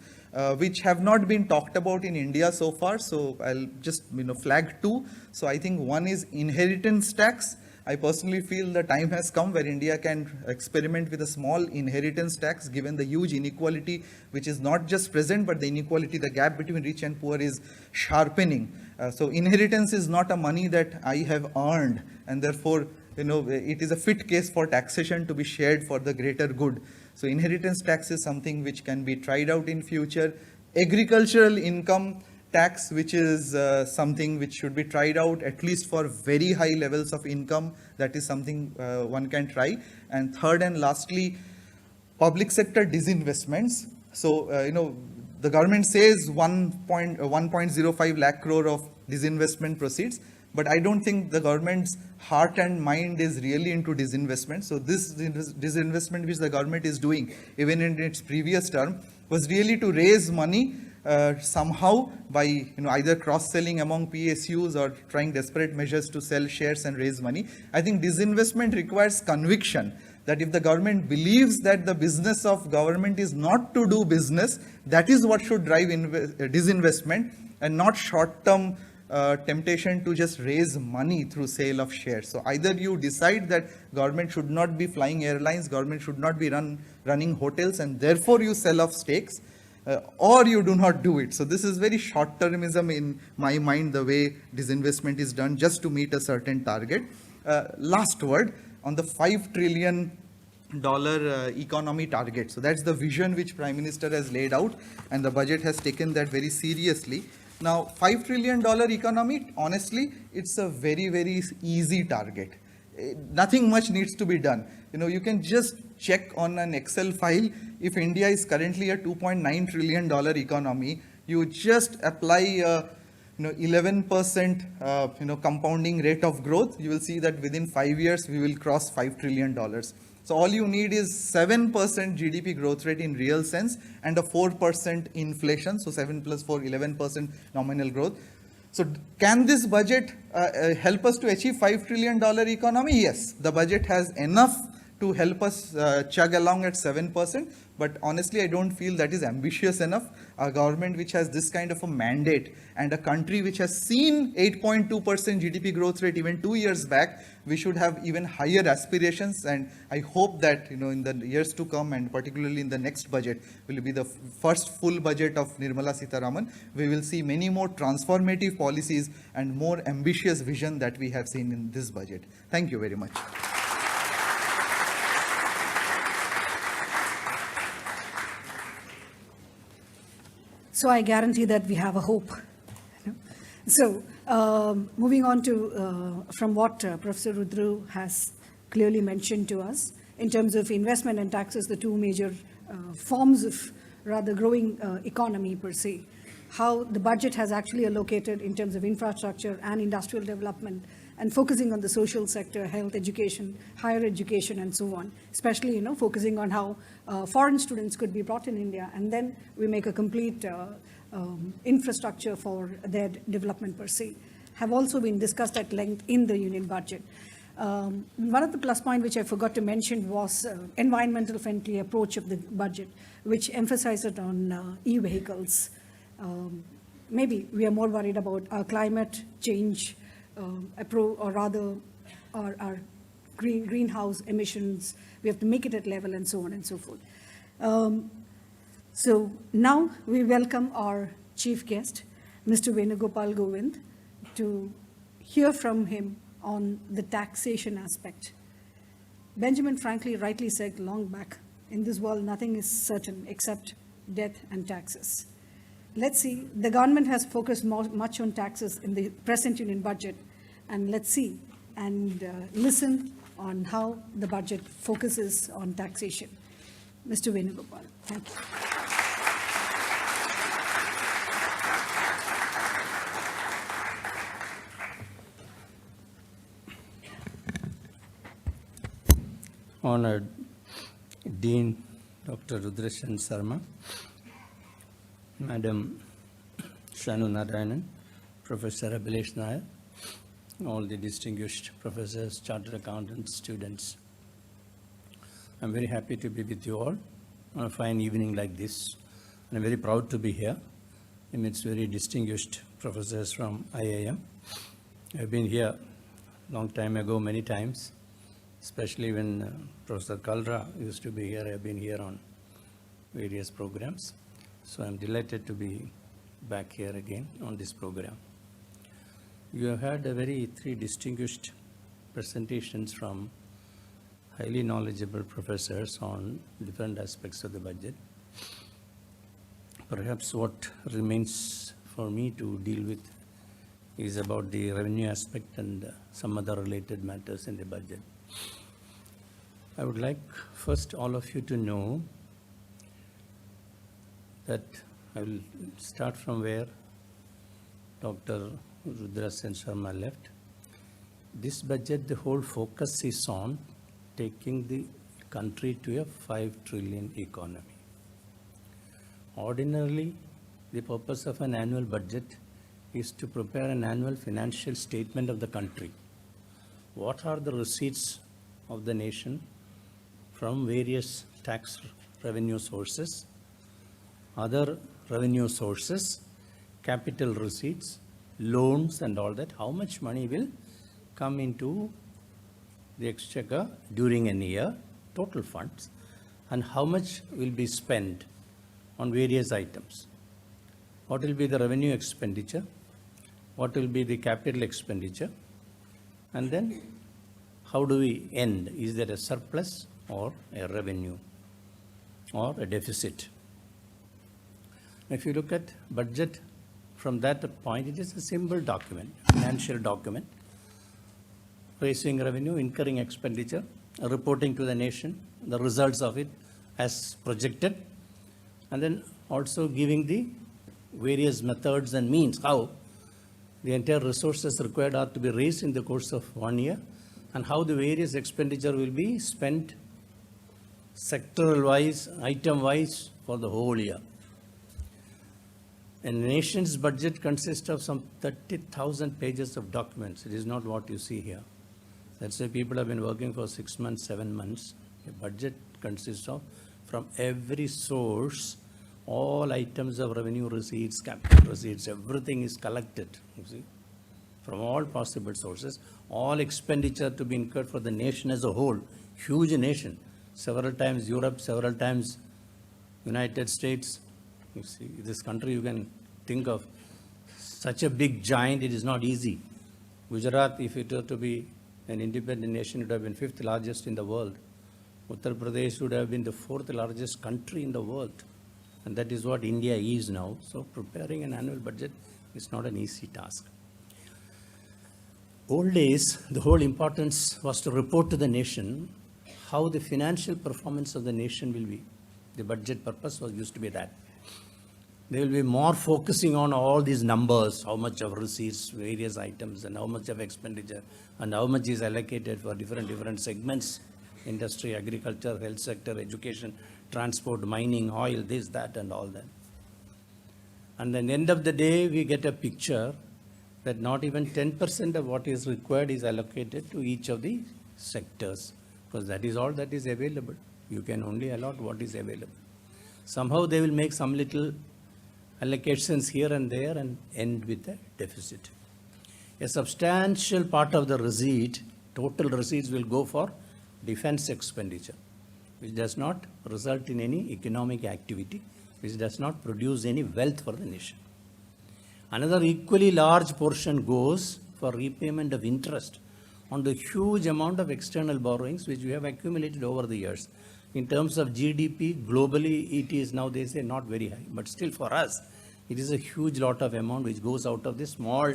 which have not been talked about in India so far. So I'll just flag 2. So I think one is inheritance tax. I personally feel the time has come where India can experiment with a small inheritance tax, given the huge inequality which is not just present, but the inequality, the gap between rich and poor is sharpening. So inheritance is not a money that I have earned, and therefore it is a fit case for taxation to be shared for the greater good. So inheritance tax is something which can be tried out in future. Agricultural income tax, which is something which should be tried out at least for very high levels of income. That is something one can try. And third and lastly, public sector disinvestments. So, the government says 1.05 lakh crore of disinvestment proceeds, but I don't think the government's heart and mind is really into disinvestment. So this disinvestment which the government is doing, even in its previous term, was really to raise money somehow by either cross-selling among PSUs or trying desperate measures to sell shares and raise money. I think disinvestment requires conviction, that if the government believes that the business of government is not to do business, that is what should drive disinvestment, and not short-term temptation to just raise money through sale of shares. So either you decide that government should not be flying airlines, government should not be running hotels, and therefore you sell off stakes, or you do not do it. So this is very short-termism in my mind, the way disinvestment is done just to meet a certain target. Last word on the $5 trillion economy target. So that's the vision which Prime Minister has laid out, and the budget has taken that very seriously. Now, $5 trillion economy, honestly, it's a very, very easy target. Nothing much needs to be done. You can just check on an Excel file. If India is currently a $2.9 trillion economy, you just apply 11% compounding rate of growth. You will see that within 5 years we will cross $5 trillion. So all you need is 7% GDP growth rate in real sense and a 4% inflation. So 7 plus 4, 11% nominal growth. So can this budget help us to achieve $5 trillion economy? Yes, the budget has enough to help us chug along at 7%. But honestly, I don't feel that is ambitious enough. A government which has this kind of a mandate and a country which has seen 8.2% GDP growth rate even 2 years back, we should have even higher aspirations. And I hope that, in the years to come, and particularly in the next budget, will be the first full budget of Nirmala Sitharaman. We will see many more transformative policies and more ambitious vision that we have seen in this budget. Thank you very much. So I guarantee that we have a hope. So moving on to from what Professor Rudru has clearly mentioned to us in terms of investment and taxes, the two major forms of rather growing economy per se, how the budget has actually allocated in terms of infrastructure and industrial development and focusing on the social sector, health, education, higher education, and so on, especially, focusing on how foreign students could be brought in India, and then we make a complete infrastructure for their development per se, have also been discussed at length in the union budget. One of the plus points which I forgot to mention was environmental friendly approach of the budget, which emphasized on e-vehicles. Maybe we are more worried about our climate change our greenhouse emissions. We have to make it at level and so on and so forth. So now we welcome our chief guest, Mr. Venugopal Govind, to hear from him on the taxation aspect. Benjamin Franklin rightly said long back, in this world nothing is certain except death and taxes. Let's see, the government has focused much on taxes in the present union budget, and let's see and listen on how the budget focuses on taxation. Mr. Venugopal, thank you. Honored Dean Dr. Rudrasen Sharma, Madam Shannu Narayan, Professor Abhilash Nair, all the distinguished professors, chartered accountants, students. I'm very happy to be with you all on a fine evening like this. And I'm very proud to be here amidst very distinguished professors from IIM. I've been here a long time ago, many times, especially when Professor Kalra used to be here. I've been here on various programs. So I'm delighted to be back here again on this program. You have had three distinguished presentations from highly knowledgeable professors on different aspects of the budget. Perhaps what remains for me to deal with is about the revenue aspect and some other related matters in the budget. I would like first all of you to know that I will start from where Dr. Rudrasen Sharma left. This budget, the whole focus is on taking the country to a 5 trillion economy. Ordinarily, the purpose of an annual budget is to prepare an annual financial statement of the country. What are the receipts of the nation from various tax revenue sources, other revenue sources, capital receipts, loans and all that, how much money will come into the exchequer during a year, total funds, and how much will be spent on various items. What will be the revenue expenditure? What will be the capital expenditure? And then how do we end? Is there a surplus or a revenue or a deficit? If you look at budget from that point, it is a simple document, financial document, raising revenue, incurring expenditure, reporting to the nation, the results of it as projected, and then also giving the various methods and means how the entire resources required are to be raised in the course of 1 year, and how the various expenditure will be spent sectoral-wise, item-wise for the whole year. A nation's budget consists of some 30,000 pages of documents. It is not what you see here. That's why people have been working for 6 months, 7 months A budget consists of, from every source, all items of revenue receipts, capital receipts, everything is collected, you see, from all possible sources, all expenditure to be incurred for the nation as a whole, huge nation, several times Europe, several times United States. You see, this country you can think of, such a big giant, it is not easy. Gujarat, if it were to be an independent nation, it would have been 5th largest in the world. Uttar Pradesh would have been the 4th largest country in the world. And that is what India is now. So preparing an annual budget is not an easy task. Old days, the whole importance was to report to the nation how the financial performance of the nation will be. The budget purpose used to be that. They will be more focusing on all these numbers, how much of receipts, various items, and how much of expenditure, and how much is allocated for different segments, industry, agriculture, health sector, education, transport, mining, oil, this, that, and all that. And at the end of the day, we get a picture that not even 10% of what is required is allocated to each of the sectors, because that is all that is available. You can only allot what is available. Somehow they will make some little allocations here and there and end with a deficit. A substantial part of the receipt, total receipts, will go for defense expenditure, which does not result in any economic activity, which does not produce any wealth for the nation. Another equally large portion goes for repayment of interest on the huge amount of external borrowings which we have accumulated over the years. In terms of GDP, globally it is now, they say, not very high, but still for us, it is a huge lot of amount which goes out of the small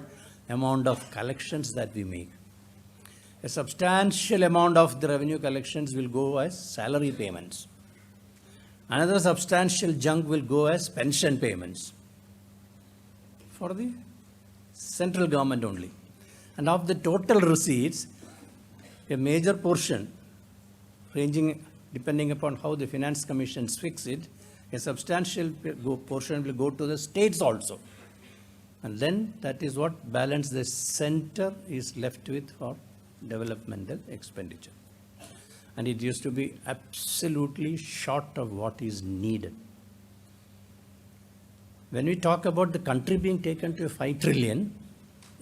amount of collections that we make. A substantial amount of the revenue collections will go as salary payments. Another substantial chunk will go as pension payments for the central government only. And of the total receipts, a major portion, ranging depending upon how the finance commissions fix it, a substantial portion will go to the states also. And then that is what balance the center is left with for developmental expenditure. And it used to be absolutely short of what is needed. When we talk about the country being taken to a 5 trillion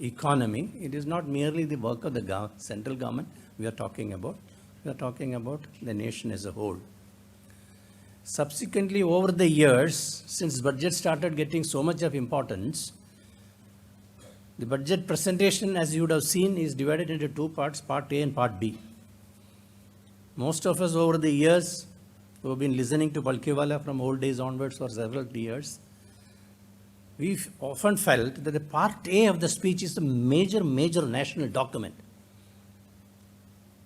economy, it is not merely the work of the central government we are talking about. We are talking about the nation as a whole. Subsequently, over the years, since budget started getting so much of importance, the budget presentation, as you would have seen, is divided into 2 parts, Part A and Part B. Most of us over the years who have been listening to Balkiwala from old days onwards for several years, we've often felt that the Part A of the speech is a major national document.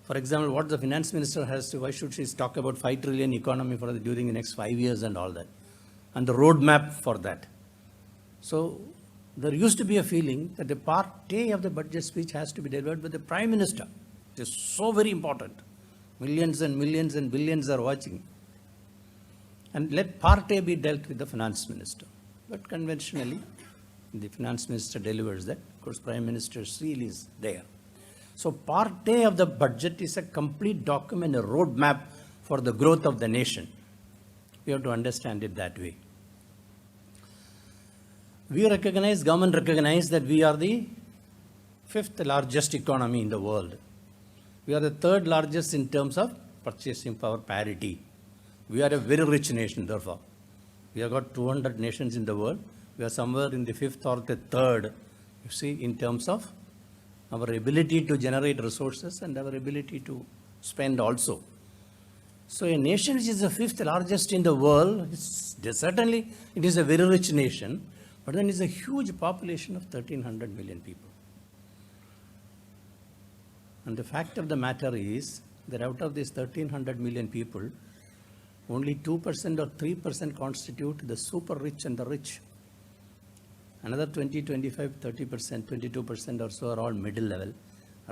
For example, what the finance minister has to, why should she talk about 5 trillion economy for during the next 5 years and all that, and the roadmap for that. So there used to be a feeling that the Part A of the budget speech has to be delivered by the Prime Minister. It is so very important. Millions and millions and billions are watching. And let Part A be dealt with the Finance Minister. But conventionally, the Finance Minister delivers that. Of course, Prime Minister's seal is there. So Part A of the budget is a complete document, a roadmap for the growth of the nation. We have to understand it that way. Government recognize that we are the 5th largest economy in the world. We are the 3rd largest in terms of purchasing power parity. We are a very rich nation, therefore. We have got 200 nations in the world. We are somewhere in the 5th or the 3rd, you see, in terms of our ability to generate resources and our ability to spend also. So a nation which is the 5th largest in the world, certainly it is a very rich nation, but then it's a huge population of 1,300 million people. And the fact of the matter is that out of these 1,300 million people, only 2% or 3% constitute the super rich and the rich. Another 20, 25, 30%, 22% or so are all middle level.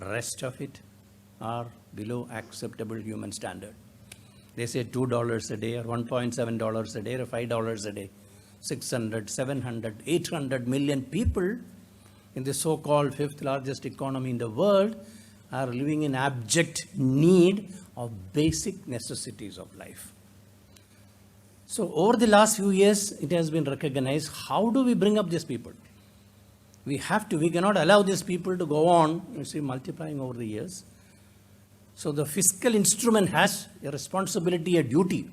Rest of it are below acceptable human standard. They say $2 a day or $1.7 a day or $5 a day. 600, 700, 800 million people in the so-called 5th largest economy in the world are living in abject need of basic necessities of life. So over the last few years, it has been recognized, how do we bring up these people? We cannot allow these people to go on, multiplying over the years. So the fiscal instrument has a responsibility, a duty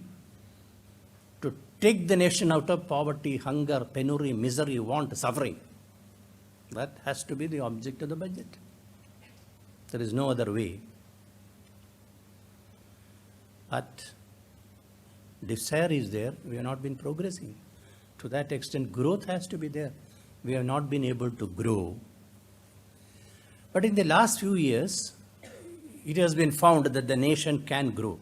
to take the nation out of poverty, hunger, penury, misery, want, suffering. That has to be the object of the budget. There is no other way. But desire is there, we have not been progressing. To that extent, growth has to be there. We have not been able to grow. But in the last few years, it has been found that the nation can grow.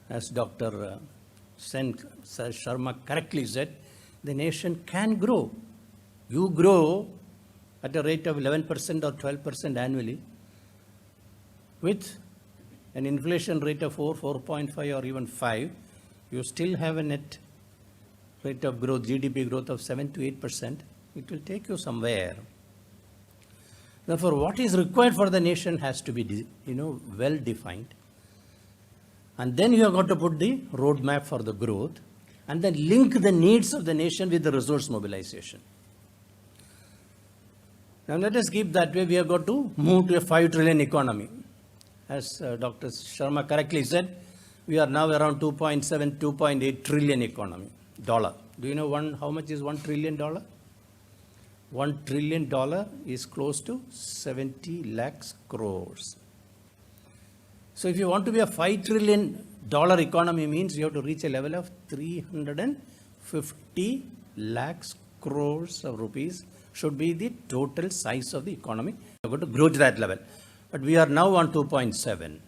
As Dr. Sharma correctly said, the nation can grow. You grow at a rate of 11% or 12% annually with an inflation rate of 4.5 or even 5, you still have a net rate of growth, GDP growth of 7 to 8%. It will take you somewhere. Therefore, what is required for the nation has to be, well defined. And then you have got to put the roadmap for the growth and then link the needs of the nation with the resource mobilization. Now let us keep that way. We have got to move to a 5 trillion economy. As Dr. Sharma correctly said, we are now around 2.7, 2.8 trillion economy, dollar. Do you know how much is $1 trillion? $1 trillion is close to 70 lakhs crores. So if you want to be a $5 trillion economy, means you have to reach a level of 350 lakhs crores of rupees should be the total size of the economy. We are going to grow to that level. But we are now on 2.7.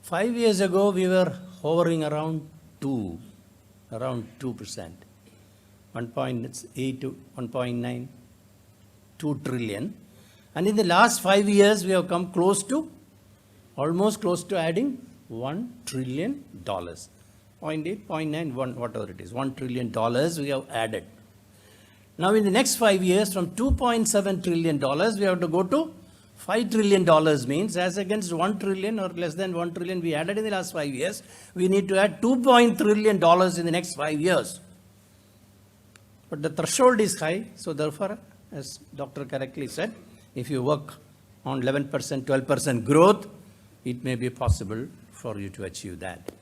5 years ago, we were hovering around 2%, 1.8 to 1.9, 2 trillion. And in the last 5 years, we have come almost close to adding $1 trillion. 0.8, 0.9, 1, whatever it is, $1 trillion we have added. Now in the next 5 years, from $2.7 trillion, we have to go to $5 trillion, means as against 1 trillion or less than 1 trillion we added in the last 5 years, we need to add $2.3 trillion in the next 5 years. But the threshold is high, so therefore, as Dr. correctly said, if you work on 11%, 12% growth, it may be possible for you to achieve that.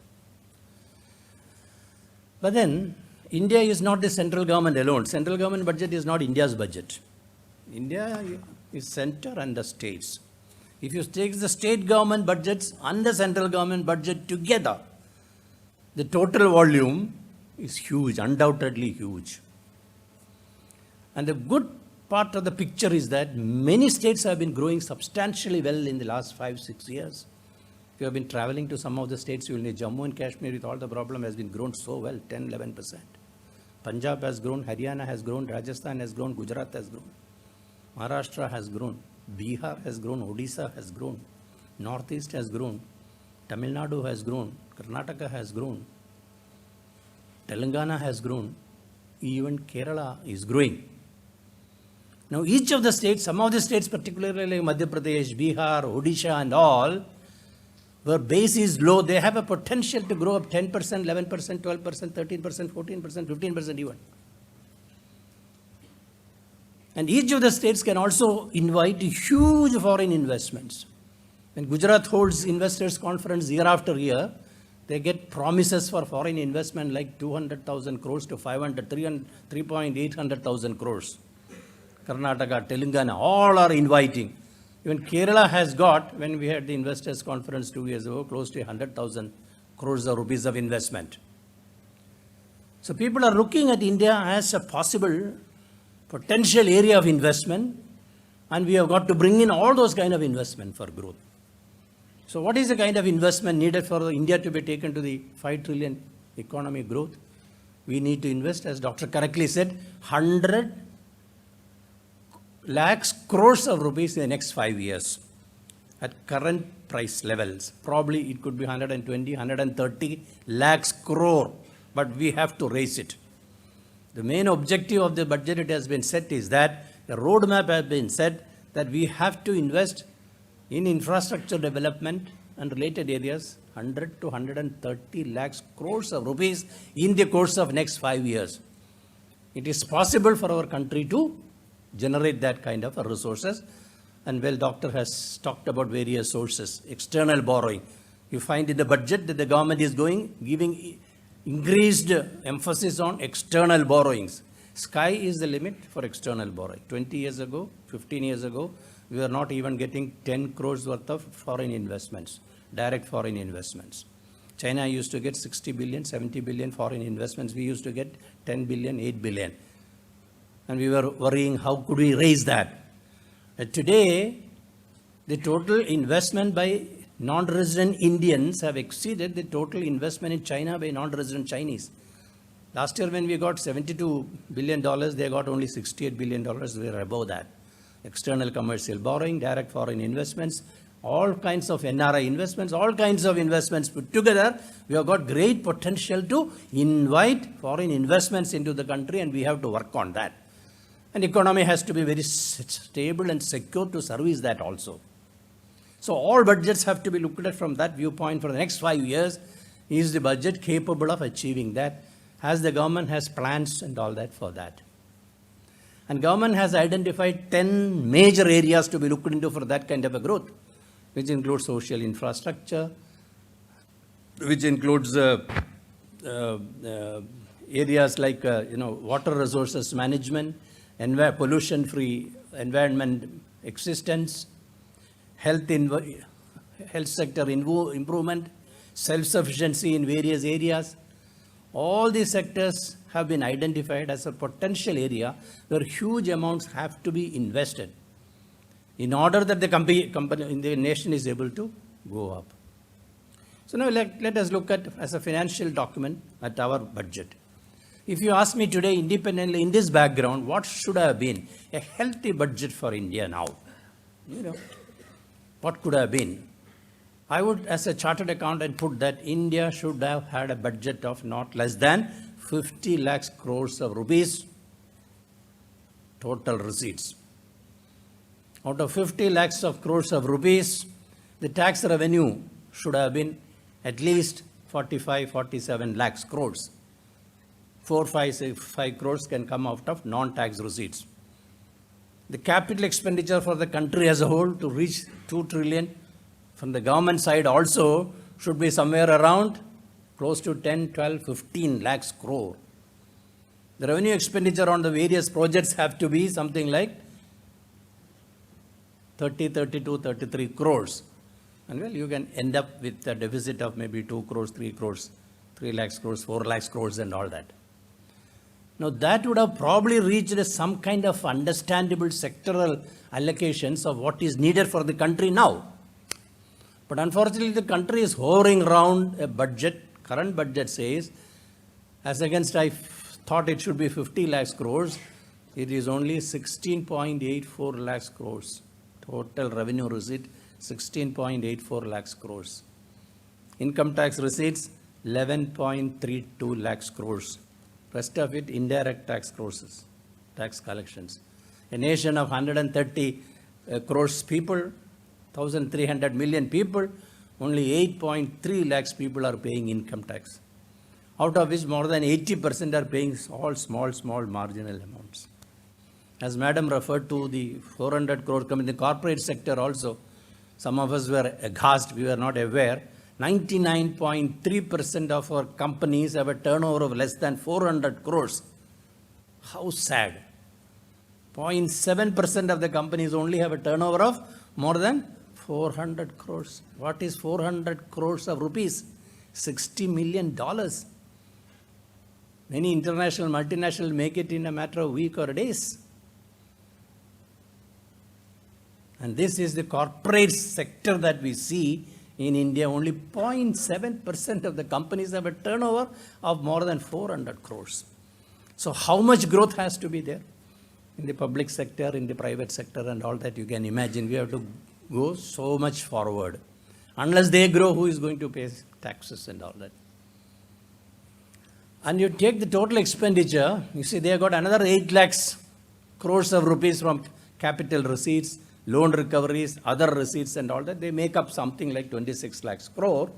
But then, India is not the central government alone. Central government budget is not India's budget. India is center and the states. If you take the state government budgets and the central government budget together, the total volume is huge, undoubtedly huge. And the good part of the picture is that many states have been growing substantially well in the last 5-6 years. If you have been traveling to some of the states, you will know Jammu and Kashmir with all the problem has been grown so well, 10-11%. Punjab has grown, Haryana has grown, Rajasthan has grown, Gujarat has grown. Maharashtra has grown, Bihar has grown, Odisha has grown, Northeast has grown, Tamil Nadu has grown, Karnataka has grown, Telangana has grown, even Kerala is growing. Now each of the states, some of the states particularly like Madhya Pradesh, Bihar, Odisha and all, where base is low, they have a potential to grow up 10%, 11%, 12%, 13%, 14%, 15% even. And each of the states can also invite huge foreign investments. When Gujarat holds investors conference year after year, they get promises for foreign investment like 200,000 crores to 3.8 crores. Karnataka, Telangana, all are inviting. Even Kerala has got, when we had the investors conference 2 years ago, close to 100,000 crores of rupees of investment. So people are looking at India as a possible potential area of investment, and we have got to bring in all those kind of investment for growth. So what is the kind of investment needed for India to be taken to the 5 trillion economy growth? We need to invest, as Dr. correctly said, 100 lakhs crores of rupees in the next 5 years at current price levels. Probably it could be 120, 130 lakhs crore, but we have to raise it. The main objective of the budget, it has been set, is that the roadmap has been set that we have to invest in infrastructure development and related areas 100 to 130 lakhs crores of rupees in the course of next 5 years. It is possible for our country to generate that kind of resources. And well, doctor has talked about various sources. External borrowing. You find in the budget that the government is giving increased emphasis on external borrowings. Sky is the limit for external borrowing. 20 years ago, 15 years ago, we were not even getting 10 crores worth of foreign investments, direct foreign investments. China used to get 60 billion, 70 billion foreign investments. We used to get 10 billion, 8 billion. And we were worrying, how could we raise that? Today, the total investment by non-resident Indians have exceeded the total investment in China by non-resident Chinese. Last year when we got $72 billion, they got only $68 billion. We are above that. External commercial borrowing, direct foreign investments, all kinds of NRI investments, all kinds of investments put together, we have got great potential to invite foreign investments into the country, and we have to work on that. And economy has to be very stable and secure to service that also. So all budgets have to be looked at from that viewpoint for the next 5 years. Is the budget capable of achieving that? As the government has plans and all that for that. And government has identified 10 major areas to be looked into for that kind of a growth, which includes social infrastructure, which includes areas like water resources management, pollution-free environment existence, health sector improvement, self-sufficiency in various areas. All these sectors have been identified as a potential area where huge amounts have to be invested in order that the the nation is able to go up. So now let us look at, as a financial document, at our budget. If you ask me today independently in this background, what should have been a healthy budget for India now? What could have been? I would, as a chartered accountant, put that India should have had a budget of not less than 50 lakhs crores of rupees total receipts. Out of 50 lakhs of crores of rupees, the tax revenue should have been at least 45, 47 lakhs crores. 4, 5 crores can come out of non-tax receipts. The capital expenditure for the country as a whole to reach 2 trillion from the government side also should be somewhere around close to 10, 12, 15 lakhs crore. The revenue expenditure on the various projects have to be something like 30, 32, 33 crores. And well, you can end up with a deficit of maybe 2 crores, 3 crores, 3 lakhs crores, 4 lakhs crores and all that. Now that would have probably reached some kind of understandable sectoral allocations of what is needed for the country now. But unfortunately, the country is hovering around a budget. Current budget says, as against I thought it should be 50 lakhs crores, it is only 16.84 lakhs crores. Total revenue receipt, 16.84 lakhs crores. Income tax receipts, 11.32 lakhs crores. Rest of it, indirect tax crores, tax collections. A nation of 130 crores people, 1,300 million people, only 8.3 lakhs people are paying income tax, out of which more than 80% are paying all small marginal amounts. As Madam referred to the 400 crore in the corporate sector also, some of us were aghast, we were not aware. 99.3% of our companies have a turnover of less than 400 crores. How sad. 0.7% of the companies only have a turnover of more than 400 crores. What is 400 crores of rupees? $60 million. Many international multinationals make it in a matter of weeks or days. And this is the corporate sector that we see in India. Only 0.7% of the companies have a turnover of more than 400 crores. So how much growth has to be there in the public sector, in the private sector and all that? You can imagine we have to go so much forward. Unless they grow, who is going to pay taxes and all that? And you take the total expenditure, you see they have got another 8 lakhs crores of rupees from capital receipts, loan recoveries, other receipts and all that, they make up something like 26 lakhs crore,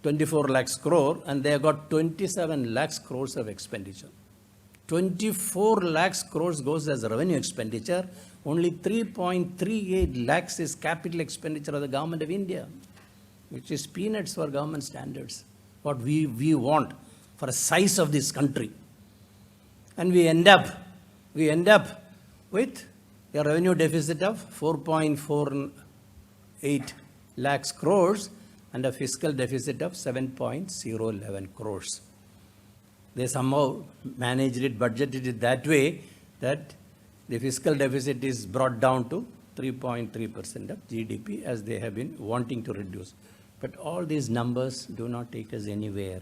24 lakhs crore, and they have got 27 lakhs crores of expenditure. 24 lakhs crores goes as revenue expenditure, only 3.38 lakhs is capital expenditure of the government of India, which is peanuts for government standards, what we want for a size of this country. And we end up with a revenue deficit of 4.48 lakhs crores and a fiscal deficit of 7.011 crores. They somehow managed it, budgeted it that way that the fiscal deficit is brought down to 3.3% of GDP as they have been wanting to reduce. But all these numbers do not take us anywhere.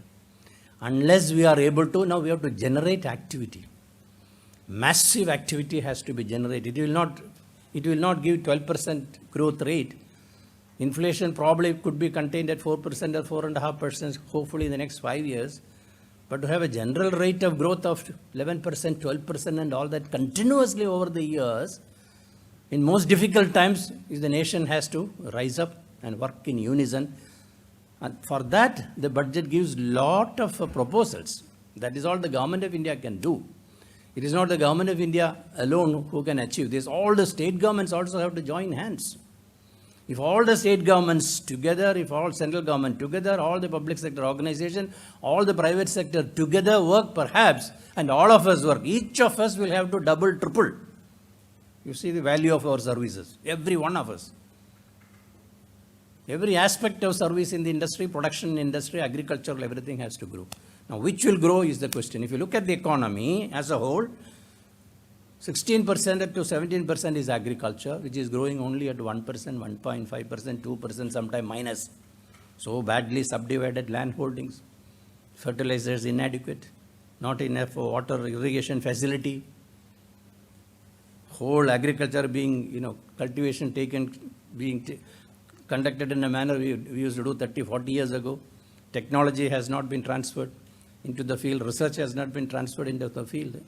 Unless we are able to, now we have to generate activity. Massive activity has to be generated. It will not give 12% growth rate. Inflation probably could be contained at 4% or 4.5%, hopefully in the next 5 years. But to have a general rate of growth of 11%, 12% and all that continuously over the years, in most difficult times, the nation has to rise up and work in unison. And for that, the budget gives lot of proposals. That is all the government of India can do. It is not the government of India alone who can achieve this. All the state governments also have to join hands. If all the state governments together, if all central government together, all the public sector organization, all the private sector together work perhaps, and all of us work, each of us will have to double, triple. You see the value of our services, every one of us. Every aspect of service in the industry, production industry, agricultural, everything has to grow. Now, which will grow is the question. If you look at the economy as a whole, 16% to 17% is agriculture, which is growing only at 1%, 1.5%, 2%, sometimes minus. So badly subdivided land holdings, fertilizers inadequate, not enough water irrigation facility, whole agriculture being, cultivation conducted in a manner we used to do 30, 40 years ago. Technology has not been transferred into the field. Research has not been transferred into the field.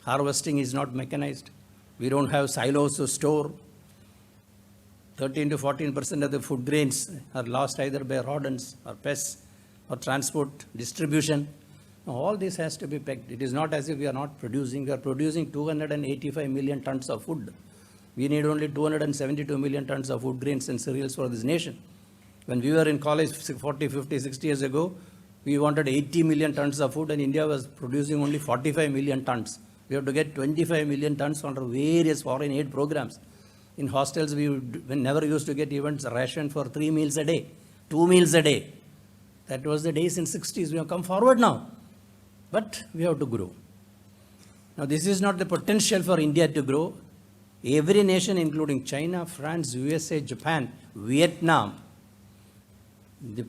Harvesting is not mechanized. We don't have silos to store. 13 to 14% of the food grains are lost either by rodents or pests or transport, distribution. Now, all this has to be pegged. It is not as if we are not producing. We are producing 285 million tons of food. We need only 272 million tons of food grains and cereals for this nation. When we were in college 40, 50, 60 years ago, we wanted 80 million tons of food and India was producing only 45 million tons. We have to get 25 million tons under various foreign aid programs. In hostels, we never used to get even ration for 3 meals a day, 2 meals a day. That was the days in 60s. We have come forward now. But we have to grow. Now, this is not the potential for India to grow. Every nation, including China, France, USA, Japan, Vietnam, the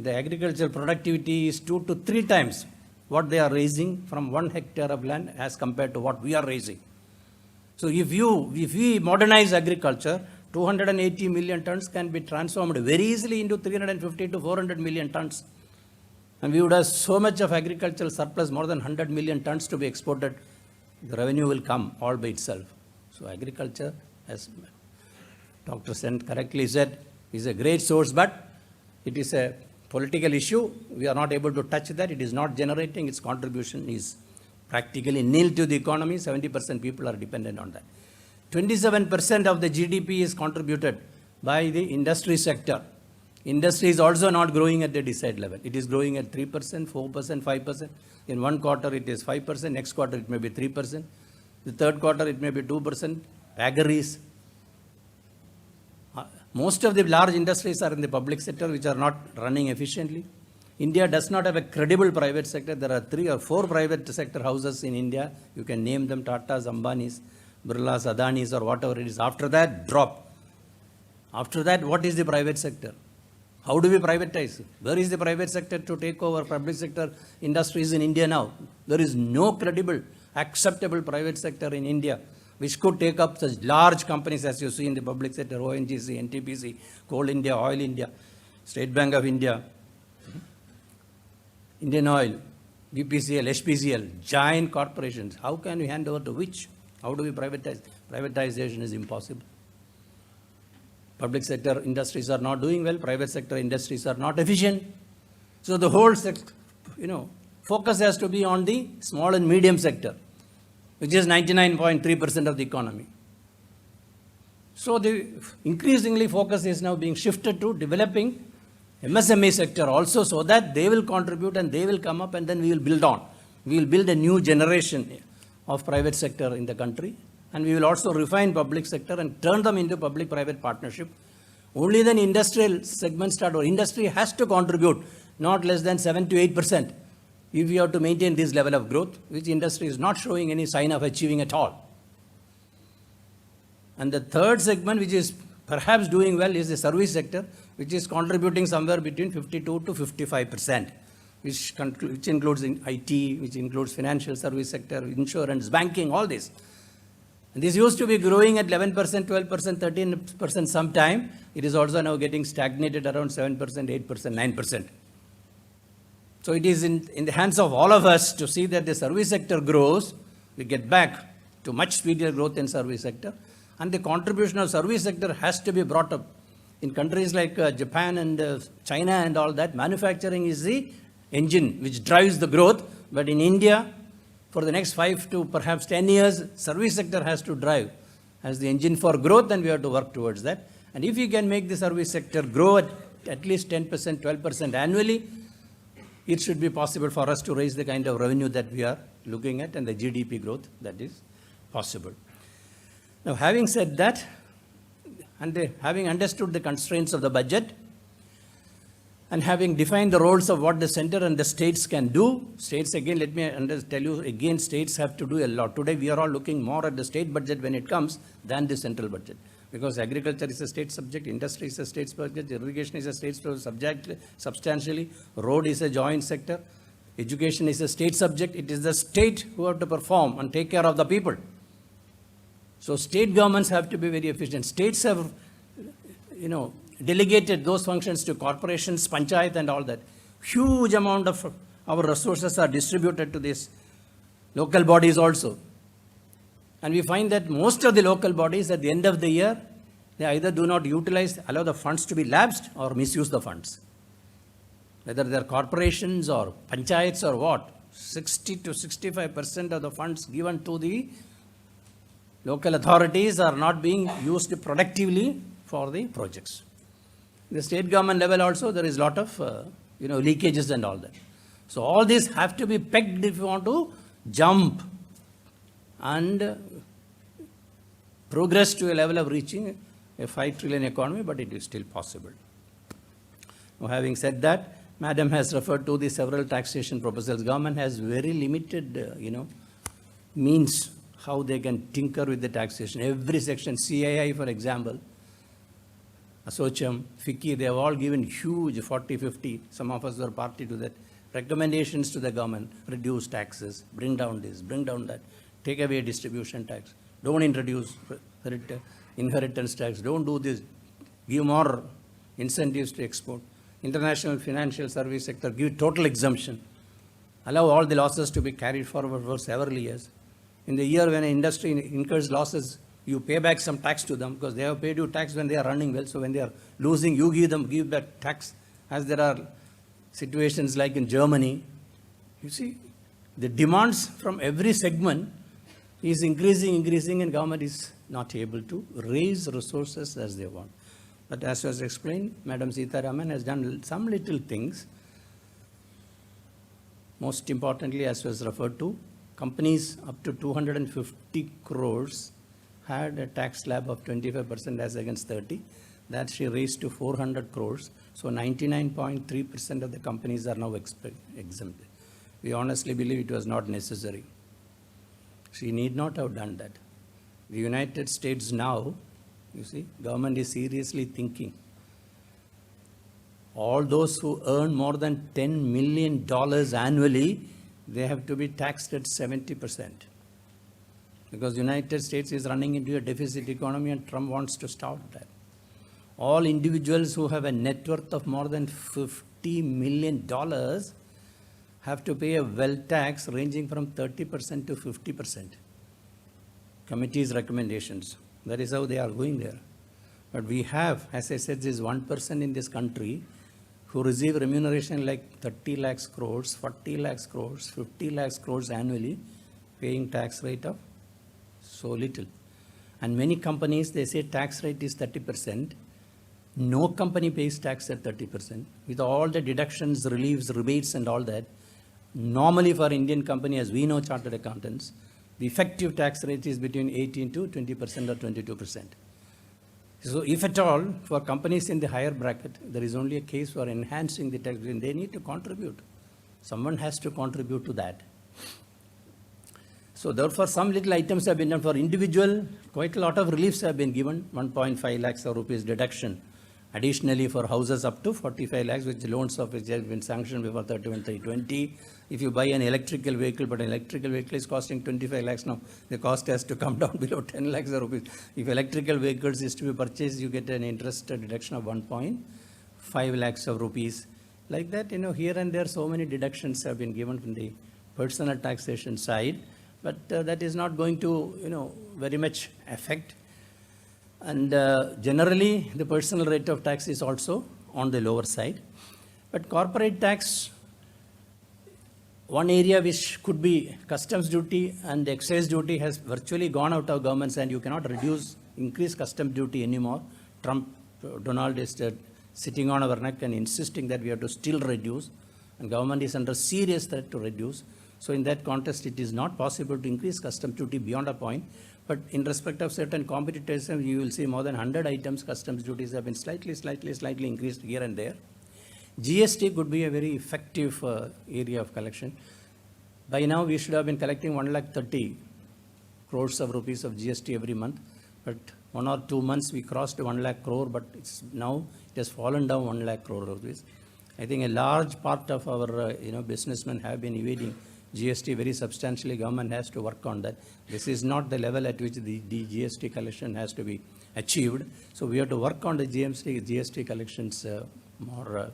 agricultural productivity is 2 to 3 times what they are raising from 1 hectare of land as compared to what we are raising. So if we modernize agriculture, 280 million tons can be transformed very easily into 350 to 400 million tons. And we would have so much of agricultural surplus, more than 100 million tons to be exported. The revenue will come all by itself. So agriculture, as Dr. Sen correctly said, is a great source, but it is a political issue. We are not able to touch that. It is not generating. Its contribution is practically nil to the economy. 70% people are dependent on that. 27% of the GDP is contributed by the industry sector. Industry is also not growing at the desired level. It is growing at 3%, 4%, 5%. In one quarter, it is 5%. Next quarter, it may be 3%. The third quarter, it may be 2%. Vagaries. Most of the large industries are in the public sector, which are not running efficiently. India does not have a credible private sector. There are 3 or 4 private sector houses in India. You can name them: Tatas, Ambanis, Birlas, Adanis, or whatever it is. After that, drop. After that, what is the private sector? How do we privatize? Where is the private sector to take over public sector industries in India now? There is no credible, acceptable private sector in India which could take up such large companies as you see in the public sector: ONGC, NTPC, Coal India, Oil India, State Bank of India, Indian Oil, BPCL, HPCL, giant corporations. How can we hand over to which? How do we privatize? Privatization is impossible. Public sector industries are not doing well, private sector industries are not efficient. So the whole focus has to be on the small and medium sector, which is 99.3% of the economy. So the increasingly focus is now being shifted to developing MSME sector also, so that they will contribute and they will come up, and then we will build on. We will build a new generation of private sector in the country, and we will also refine public sector and turn them into public-private partnership. Only then industrial segments start, or industry has to contribute not less than 7 to 8% if we have to maintain this level of growth, which industry is not showing any sign of achieving at all. And the third segment, which is perhaps doing well, is the service sector, which is contributing somewhere between 52 to 55%, which includes IT, which includes financial service sector, insurance, banking, all this. And this used to be growing at 11%, 12%, 13% sometime. It is also now getting stagnated around 7%, 8%, 9%. So it is in the hands of all of us to see that the service sector grows. We get back to much speedier growth in service sector. And the contribution of service sector has to be brought up. In countries like Japan and China and all that, manufacturing is the engine which drives the growth. But in India, for the next 5 to perhaps 10 years, service sector has to drive as the engine for growth, and we have to work towards that. And if you can make the service sector grow at least 10%, 12% annually, it should be possible for us to raise the kind of revenue that we are looking at and the GDP growth that is possible. Now, having said that, and having understood the constraints of the budget, and having defined the roles of what the center and the states can do, states, again, let me tell you, again, states have to do a lot. Today, we are all looking more at the state budget when it comes than the central budget. Because agriculture is a state subject, industry is a state subject, irrigation is a state subject substantially, road is a joint sector, education is a state subject. It is the state who have to perform and take care of the people. So state governments have to be very efficient. States have, delegated those functions to corporations, panchayat and all that. Huge amount of our resources are distributed to these local bodies also. And we find that most of the local bodies at the end of the year, they either do not allow the funds to be lapsed or misuse the funds. Whether they are corporations or panchayats or what, 60 to 65% of the funds given to the local authorities are not being used productively for the projects. The state government level also, there is a lot of leakages and all that. So all these have to be pegged if you want to jump and progress to a level of reaching a 5 trillion economy, but it is still possible. Now, having said that, Madam has referred to the several taxation proposals. Government has very limited, means how they can tinker with the taxation. Every section, CII, for example, Assocham, FICCI, they have all given huge 40, 50, some of us were party to that, recommendations to the government, reduce taxes, bring down this, bring down that, take away distribution tax, don't introduce inheritance tax, don't do this, give more incentives to export. International financial service sector, give total exemption, allow all the losses to be carried forward for several years. In the year when an industry incurs losses, you pay back some tax to them because they have paid you tax when they are running well. So when they are losing, you give back tax. As there are situations like in Germany, you see, the demands from every segment is increasing, and government is not able to raise resources as they want. But as was explained, Madam Sitaraman has done some little things. Most importantly, as was referred to, companies up to 250 crores had a tax slab of 25% as against 30. That she raised to 400 crores. So 99.3% of the companies are now exempt. We honestly believe it was not necessary. She need not have done that. The United States now, you see, government is seriously thinking. All those who earn more than $10 million annually, they have to be taxed at 70%. Because the United States is running into a deficit economy and Trump wants to stop that. All individuals who have a net worth of more than $50 million have to pay a wealth tax ranging from 30% to 50%. committee's recommendations. That is how they are going there. But we have, as I said, this 1% in this country who receive remuneration like 30 lakhs crores, 40 lakhs crores, 50 lakhs crores annually, paying tax rate of so little. And many companies, they say tax rate is 30%. No company pays tax at 30%. With all the deductions, reliefs, rebates and all that, normally for Indian company, as we know chartered accountants, the effective tax rate is between 18 to 20% or 22%. So if at all, for companies in the higher bracket, there is only a case for enhancing the tax, and they need to contribute. Someone has to contribute to that. So therefore, some little items have been done for individual. Quite a lot of reliefs have been given, 1.5 lakhs of rupees deduction. Additionally, for houses up to 45 lakhs, which loans of which have been sanctioned before 31/3/20. If you buy an electrical vehicle, but an electrical vehicle is costing 25 lakhs now, the cost has to come down below 10 lakhs of rupees. If electrical vehicles is to be purchased, you get an interest deduction of 1.5 lakhs of rupees. Like that, here and there, so many deductions have been given from the personal taxation side, but that is not going to, very much affect. And generally, the personal rate of tax is also on the lower side. But corporate tax, one area which could be customs duty and excise duty has virtually gone out of government's hand. You cannot increase customs duty anymore. Donald is sitting on our neck and insisting that we have to still reduce. And government is under serious threat to reduce. So in that context, it is not possible to increase customs duty beyond a point. But in respect of certain competitors, you will see more than 100 items, customs duties have been slightly increased here and there. GST could be a very effective area of collection. By now, we should have been collecting 130 crores of rupees of GST every month. But 1 or 2 months, we crossed 1 lakh crore, but now it has fallen down 1 lakh crore rupees. I think a large part of our businessmen have been evading GST very substantially. Government has to work on that. This is not the level at which the GST collection has to be achieved. So we have to work on the GST collections more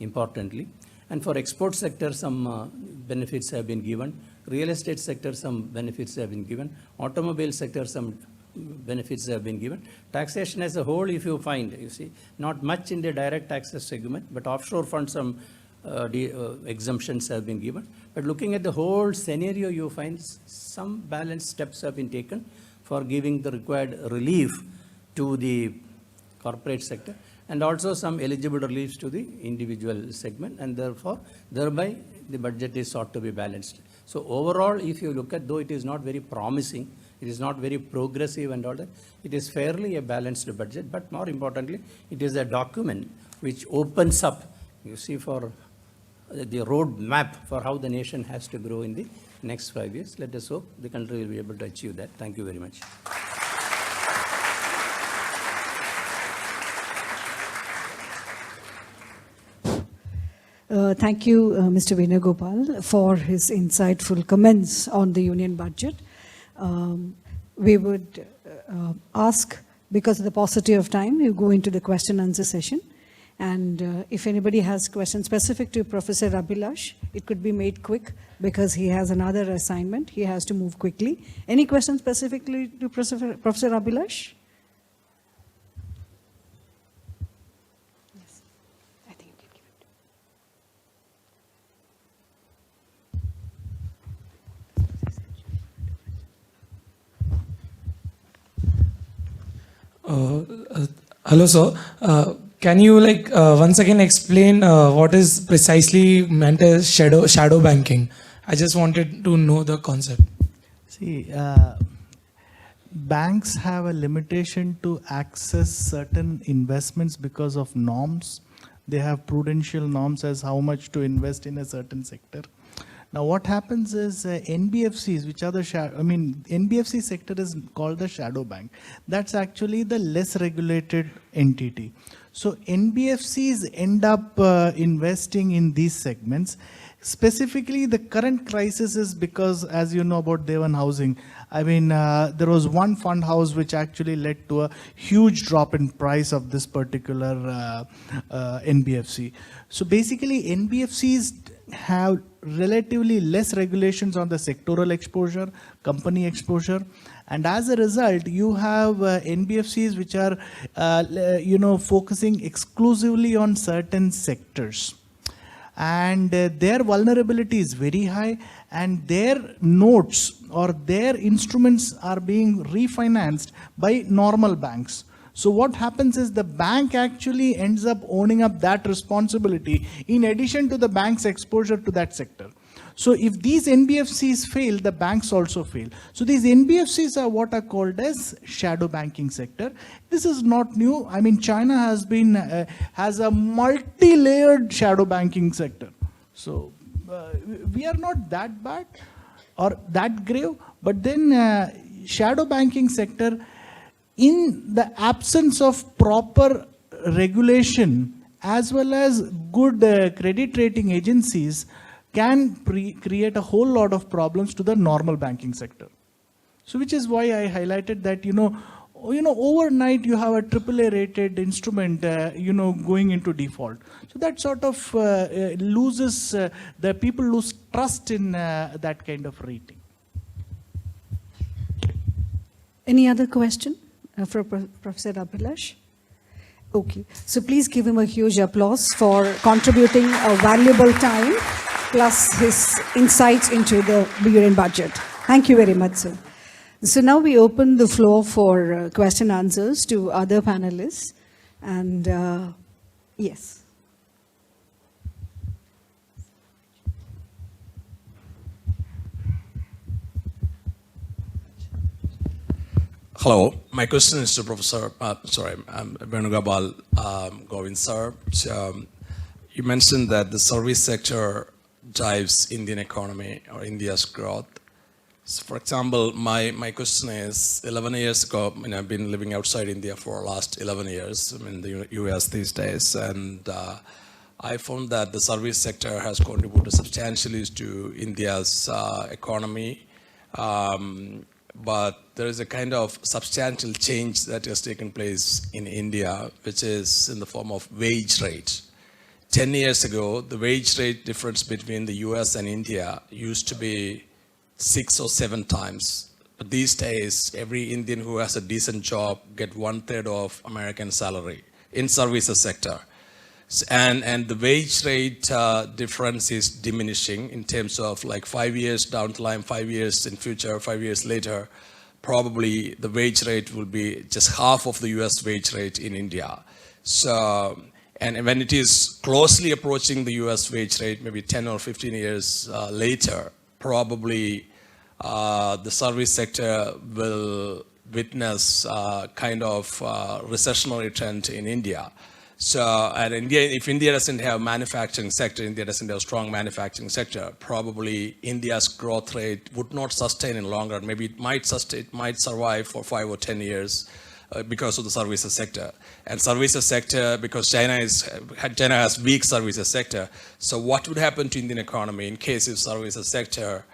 importantly. And for export sector, some benefits have been given. Real estate sector, some benefits have been given. Automobile sector, some benefits have been given. Taxation as a whole, if you find, not much in the direct taxes segment, but offshore funds, some exemptions have been given. But looking at the whole scenario, you find some balanced steps have been taken for giving the required relief to the corporate sector, and also some eligible reliefs to the individual segment, and thereby the budget is sought to be balanced. So overall, if you look at, though it is not very promising, it is not very progressive and all that, it is fairly a balanced budget, but more importantly, it is a document which opens up, for the road map for how the nation has to grow in the next 5 years. Let us hope the country will be able to achieve that. Thank you very much. Thank you, Mr. Venugopal, for his insightful comments on the union budget. We would ask, because of the paucity of time, we go into the question and answer session. And if anybody has questions specific to Professor Abhilash, it could be made quick because he has another assignment. He has to move quickly. Any questions specifically to Professor Abhilash? Yes, I think you can give it. Hello, sir. Can you once again explain what is precisely meant as shadow banking? I just wanted to know the concept. See, banks have a limitation to access certain investments because of norms. They have prudential norms as how much to invest in a certain sector. Now, what happens is NBFCs, which are NBFC sector is called the shadow bank. That's actually the less regulated entity. So NBFCs end up investing in these segments. Specifically, the current crisis is because, as you know about Devan Housing, there was one fund house which actually led to a huge drop in price of this particular NBFC. So basically, NBFCs have relatively less regulations on the sectoral exposure, company exposure, and as a result, you have NBFCs which are, focusing exclusively on certain sectors. And their vulnerability is very high, and their notes or their instruments are being refinanced by normal banks. So what happens is the bank actually ends up owning up that responsibility in addition to the bank's exposure to that sector. So if these NBFCs fail, the banks also fail. So these NBFCs are what are called as shadow banking sector. This is not new. I mean, China has a multi-layered shadow banking sector. So we are not that bad or that grave, but then shadow banking sector, in the absence of proper regulation as well as good credit rating agencies, can create a whole lot of problems to the normal banking sector. So which is why I highlighted that, overnight you have a AAA rated instrument, going into default. So that sort of loses, the people lose trust in that kind of rating. Any other question for Professor Abhilash? Okay, so please give him a huge applause for contributing a valuable time plus his insights into the Union budget. Thank you very much, sir. So now we open the floor for question answers to other panelists. And yes. Hello, my question is to Professor, Venugopal, Govind sir. You mentioned that the service sector drives Indian economy or India's growth. So for example, my question is, 11 years ago, I've been living outside India for the last 11 years, I'm in the US these days, and I found that the service sector has contributed substantially to India's economy. But there is a kind of substantial change that has taken place in India, which is in the form of wage rate. 10 years ago, the wage rate difference between the US and India used to be 6 or 7 times. But these days, every Indian who has a decent job get 1/3 of American salary in services sector. And the wage rate difference is diminishing in terms of like 5 years down the line, 5 years in future, 5 years later, probably the wage rate will be just half of the US wage rate in India. So, and when it is closely approaching the US wage rate, maybe 10 or 15 years later, probably the service sector will witness kind of recessionary trend in India. So, and India, if India doesn't have manufacturing sector, India doesn't have a strong manufacturing sector, probably India's growth rate would not sustain in long run. Maybe it might survive for 5 or 10 years because of the services sector. And services sector, because China has weak services sector. So what would happen to Indian economy in case if services sector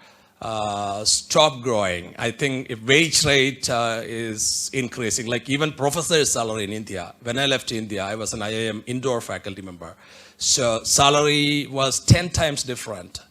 stop growing? I think if wage rate is increasing, like even professor's salary in India, when I left India, I was an IIM indoor faculty member. So salary was 10 times different.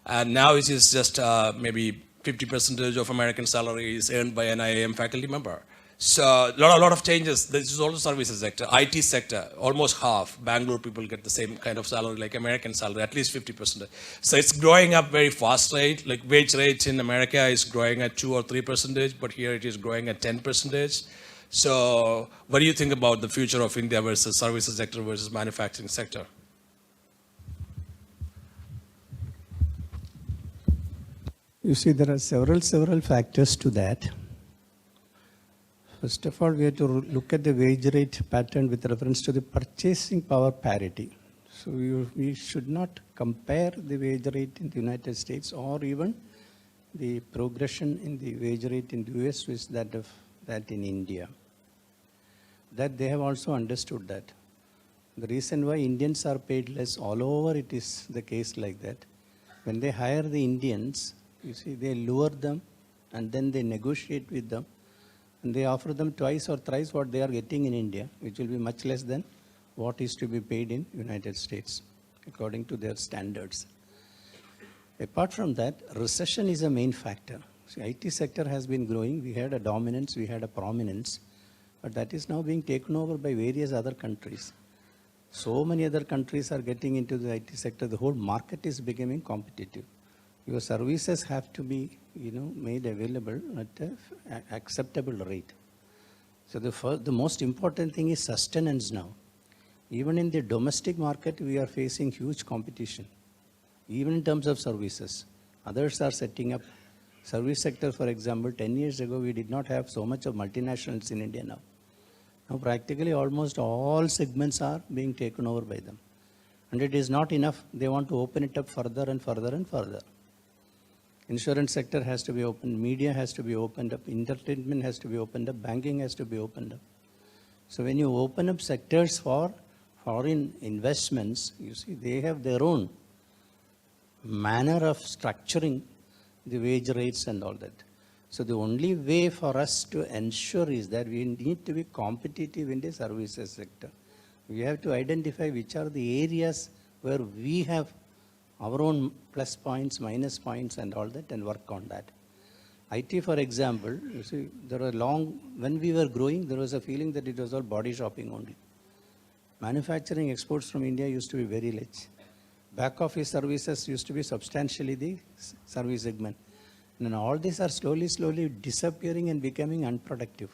And now it is just maybe 50% of American salary is earned by an IIM faculty member. So a lot of changes. This is also services sector, IT sector, almost half. Bangalore people get the same kind of salary like American salary, at least 50%. So it's growing up very fast rate. Like wage rate in America is growing at 2 or 3%, but here it is growing at 10%. So what do you think about the future of India versus services sector versus manufacturing sector? You see, there are several factors to that. First of all, we have to look at the wage rate pattern with reference to the purchasing power parity. So we should not compare the wage rate in the United States or even the progression in the wage rate in the US with that in India. That they have also understood that. The reason why Indians are paid less all over, it is the case like that. When they hire the Indians, you see, they lure them and then they negotiate with them. And they offer them twice or thrice what they are getting in India, which will be much less than what is to be paid in United States, according to their standards. Apart from that, recession is a main factor. See, IT sector has been growing. We had a dominance, we had a prominence, but that is now being taken over by various other countries. So many other countries are getting into the IT sector. The whole market is becoming competitive. Your services have to be, made available at an acceptable rate. So the most important thing is sustenance now. Even in the domestic market, we are facing huge competition, even in terms of services. Others are setting up. Service sector, for example, 10 years ago, we did not have so much of multinationals in India now. Now practically almost all segments are being taken over by them. And it is not enough. They want to open it up further and further and further. Insurance sector has to be opened, media has to be opened up, entertainment has to be opened up, banking has to be opened up. So when you open up sectors for foreign investments, you see, they have their own manner of structuring the wage rates and all that. So the only way for us to ensure is that we need to be competitive in the services sector. We have to identify which are the areas where we have our own plus points, minus points and all that, and work on that. IT, for example, you see, when we were growing, there was a feeling that it was all body shopping only. Manufacturing exports from India used to be very less. Back office services used to be substantially the service segment. And all these are slowly disappearing and becoming unproductive.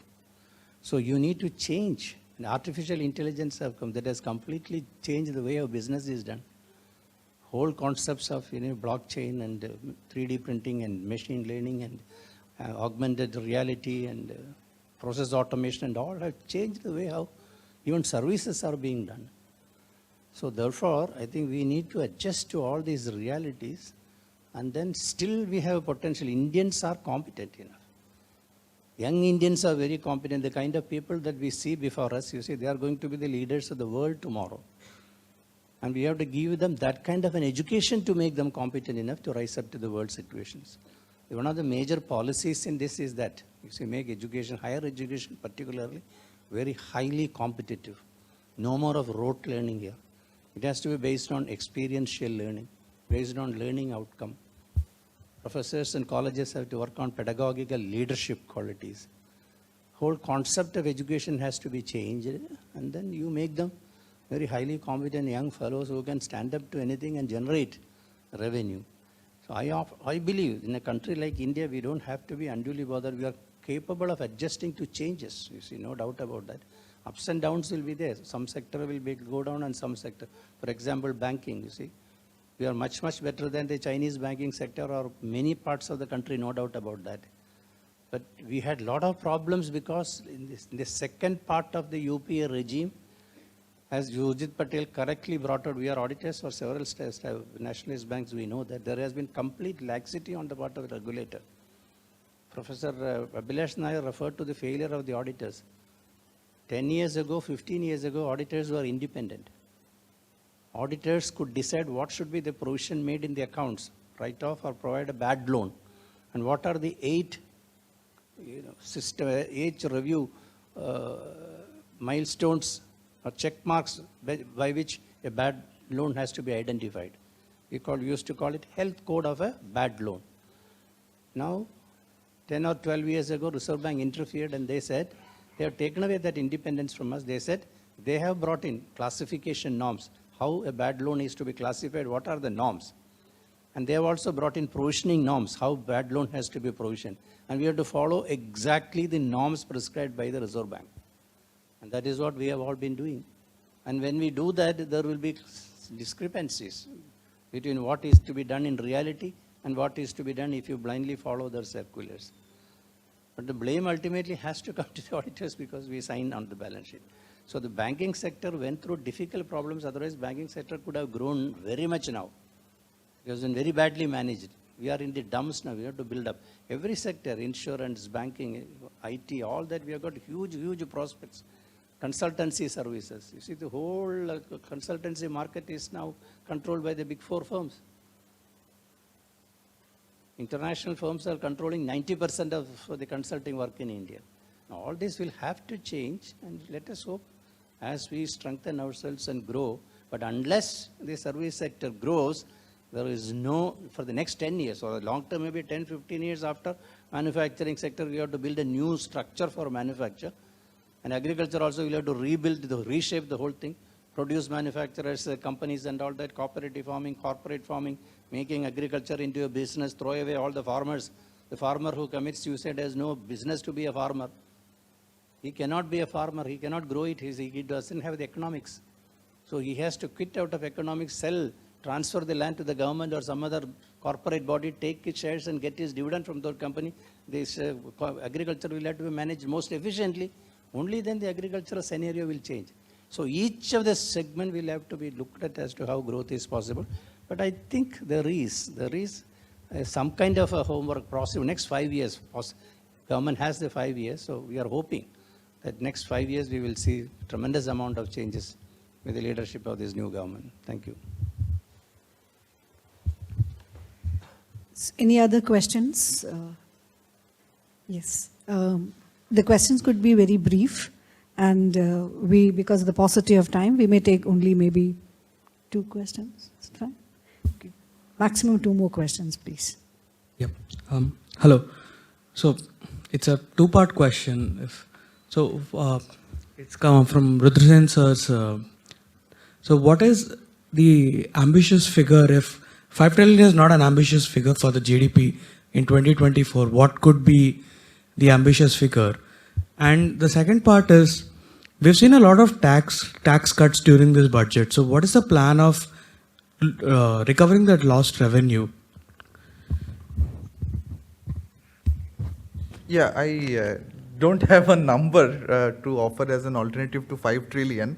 So you need to change. And artificial intelligence have come that has completely changed the way our business is done. Whole concepts of blockchain and 3D printing and machine learning and augmented reality and process automation and all have changed the way how even services are being done. So therefore, I think we need to adjust to all these realities, and then still we have potential. Indians are competent enough. Young Indians are very competent. The kind of people that we see before us, you see, they are going to be the leaders of the world tomorrow. And we have to give them that kind of an education to make them competent enough to rise up to the world situations. One of the major policies in this is that, you see, make education, higher education particularly, very highly competitive. No more of rote learning here. It has to be based on experiential learning, based on learning outcome. Professors and colleges have to work on pedagogical leadership qualities. Whole concept of education has to be changed, and then you make them very highly competent young fellows who can stand up to anything and generate revenue. So I believe in a country like India, we don't have to be unduly bothered. We are capable of adjusting to changes. You see, no doubt about that. Ups and downs will be there. Some sector will go down and some sector. For example, banking, you see. We are much better than the Chinese banking sector or many parts of the country, no doubt about that. But we had a lot of problems because in the second part of the UPA regime, as Ujit Patel correctly brought out, we are auditors for several nationalist banks, we know that there has been complete laxity on the part of the regulator. Professor Abhilash Nair referred to the failure of the auditors. 10 years ago, 15 years ago, auditors were independent. Auditors could decide what should be the provision made in the accounts, write off or provide a bad loan, and what are the 8 review milestones or check marks by which a bad loan has to be identified. We used to call it health code of a bad loan. Now, 10 or 12 years ago, Reserve Bank interfered and they said, they have taken away that independence from us. They said they have brought in classification norms, how a bad loan is to be classified, what are the norms. And they have also brought in provisioning norms, how bad loan has to be provisioned. And we have to follow exactly the norms prescribed by the Reserve Bank. And that is what we have all been doing. And when we do that, there will be discrepancies between what is to be done in reality and what is to be done if you blindly follow their circulars. But the blame ultimately has to come to the auditors because we signed on the balance sheet. So the banking sector went through difficult problems. Otherwise, banking sector could have grown very much now. It has been very badly managed. We are in the dumps now. We have to build up. Every sector, insurance, banking, IT, all that, we have got huge prospects. Consultancy services. You see, the whole consultancy market is now controlled by the big 4 firms. International firms are controlling 90% of the consulting work in India. Now, all this will have to change, and let us hope as we strengthen ourselves and grow. But unless the service sector grows, There is no, for the next 10 years or long term, maybe 10, 15 years after manufacturing sector, we have to build a new structure for manufacture. And agriculture also, we'll have to rebuild, reshape the whole thing. Produce manufacturers, companies and all that, cooperative farming, corporate farming, making agriculture into a business, throw away all the farmers. The farmer who commits suicide has no business to be a farmer. He cannot be a farmer, he cannot grow it, he doesn't have the economics. So he has to quit out of economics, sell, transfer the land to the government or some other corporate body, take its shares and get his dividend from the company. This agriculture will have to be managed most efficiently. Only then the agricultural scenario will change. So each of the segment will have to be looked at as to how growth is possible. But I think there is some kind of a homework process. Next 5 years, government has the 5 years, so we are hoping that next 5 years we will see tremendous amount of changes with the leadership of this new government. Thank you. Any other questions? Yes. The questions could be very brief, and because of the paucity of time, we may take only maybe 2 questions. Is it fine? Okay. Maximum 2 more questions, please. Yep. Hello. So it's a 2-part question. It's come from Rudrasen sir's. So what is the ambitious figure if 5 trillion is not an ambitious figure for the GDP in 2024? What could be the ambitious figure? And the second part is, we've seen a lot of tax cuts during this budget. So what is the plan of recovering that lost revenue? Yeah, I don't have a number to offer as an alternative to 5 trillion.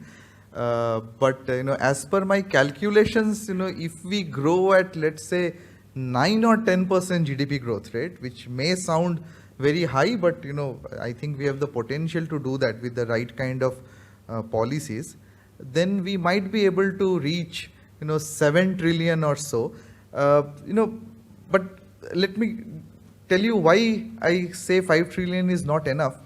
But as per my calculations, if we grow at, let's say, 9 or 10% GDP growth rate, which may sound very high, but I think we have the potential to do that with the right kind of policies, then we might be able to reach 7 trillion or so. But let me tell you why I say 5 trillion is not enough.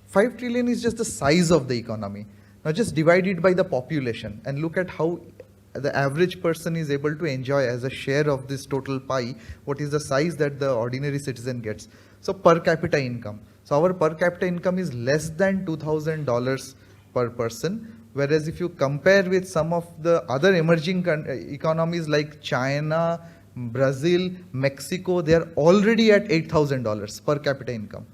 5 trillion is just the size of the economy. Now just divide it by the population and look at how the average person is able to enjoy as a share of this total pie, what is the size that the ordinary citizen gets. So per capita income. So our per capita income is less than $2,000 per person. Whereas if you compare with some of the other emerging economies like China, Brazil, Mexico, they are already at $8,000 per capita income.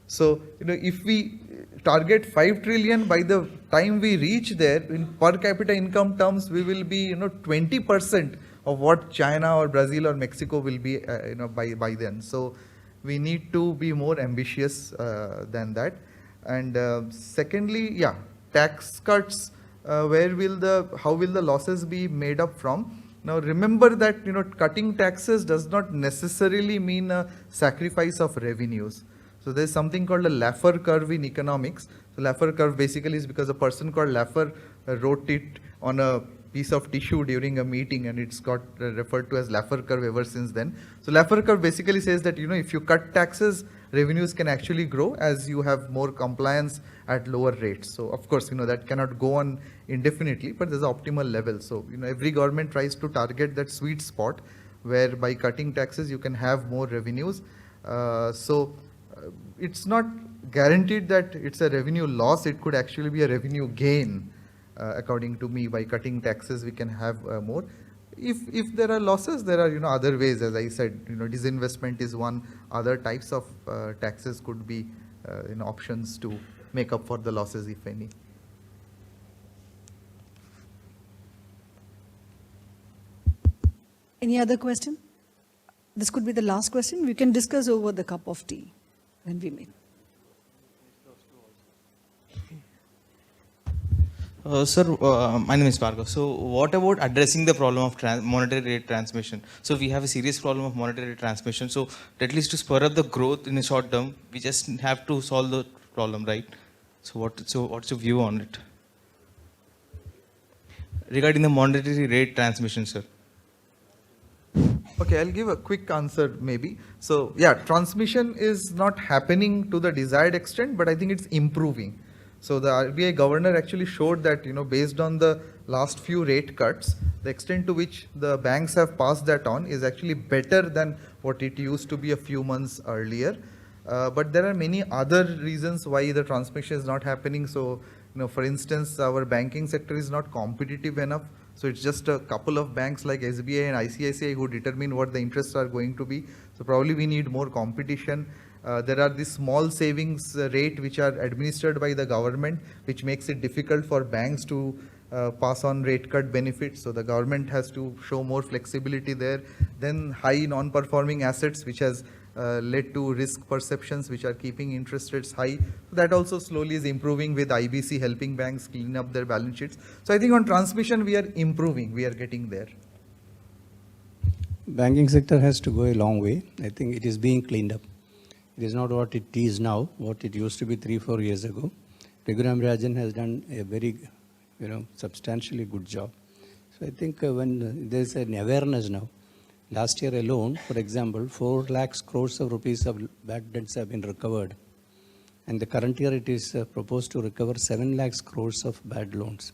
So, if we target 5 trillion, by the time we reach there, in per capita income terms, we will be, 20% of what China or Brazil or Mexico will be, by then. So, we need to be more ambitious than that. And secondly, yeah, tax cuts, how will the losses be made up from? Now remember that cutting taxes does not necessarily mean a sacrifice of revenues. So there's something called a Laffer curve in economics. So Laffer curve basically is because a person called Laffer wrote it on a piece of tissue during a meeting, and it's got referred to as Laffer curve ever since then. So Laffer curve basically says that if you cut taxes, revenues can actually grow as you have more compliance at lower rates. So of course that cannot go on indefinitely, but there's an optimal level. So every government tries to target that sweet spot where by cutting taxes you can have more revenues. It's not guaranteed that it's a revenue loss. It could actually be a revenue gain. According to me, by cutting taxes we can have more. If there are losses, there are other ways. As I said, disinvestment is one. Other types of taxes could be options to make up for the losses, if any. Any other question? This could be the last question. We can discuss over the cup of tea when we meet. Sir, my name is Bhargav. So what about addressing the problem of monetary rate transmission? So we have a serious problem of monetary rate transmission. So at least to spur up the growth in the short term, we just have to solve the problem, right? So what's your view on it? Regarding the monetary rate transmission, sir. Okay, I'll give a quick answer maybe. So yeah, transmission is not happening to the desired extent, but I think it's improving. So the RBI governor actually showed that, based on the last few rate cuts, the extent to which the banks have passed that on is actually better than what it used to be a few months earlier. But there are many other reasons why the transmission is not happening. So, for instance, our banking sector is not competitive enough. So it's just a couple of banks like SBI and ICICI who determine what the interests are going to be. So probably we need more competition. There are these small savings rate which are administered by the government, which makes it difficult for banks to pass on rate cut benefits. So the government has to show more flexibility there. Then high non-performing assets, which has led to risk perceptions which are keeping interest rates high. That also slowly is improving with IBC helping banks clean up their balance sheets. So I think on transmission we are improving, we are getting there. Banking sector has to go a long way. I think it is being cleaned up. It is not what it is now, what it used to be 3-4 years ago. Raghuram Rajan has done a very, substantially good job. So I think when there is an awareness now, last year alone, for example, 4 lakhs crores of rupees of bad debts have been recovered. And the current year it is proposed to recover 7 lakhs crores of bad loans.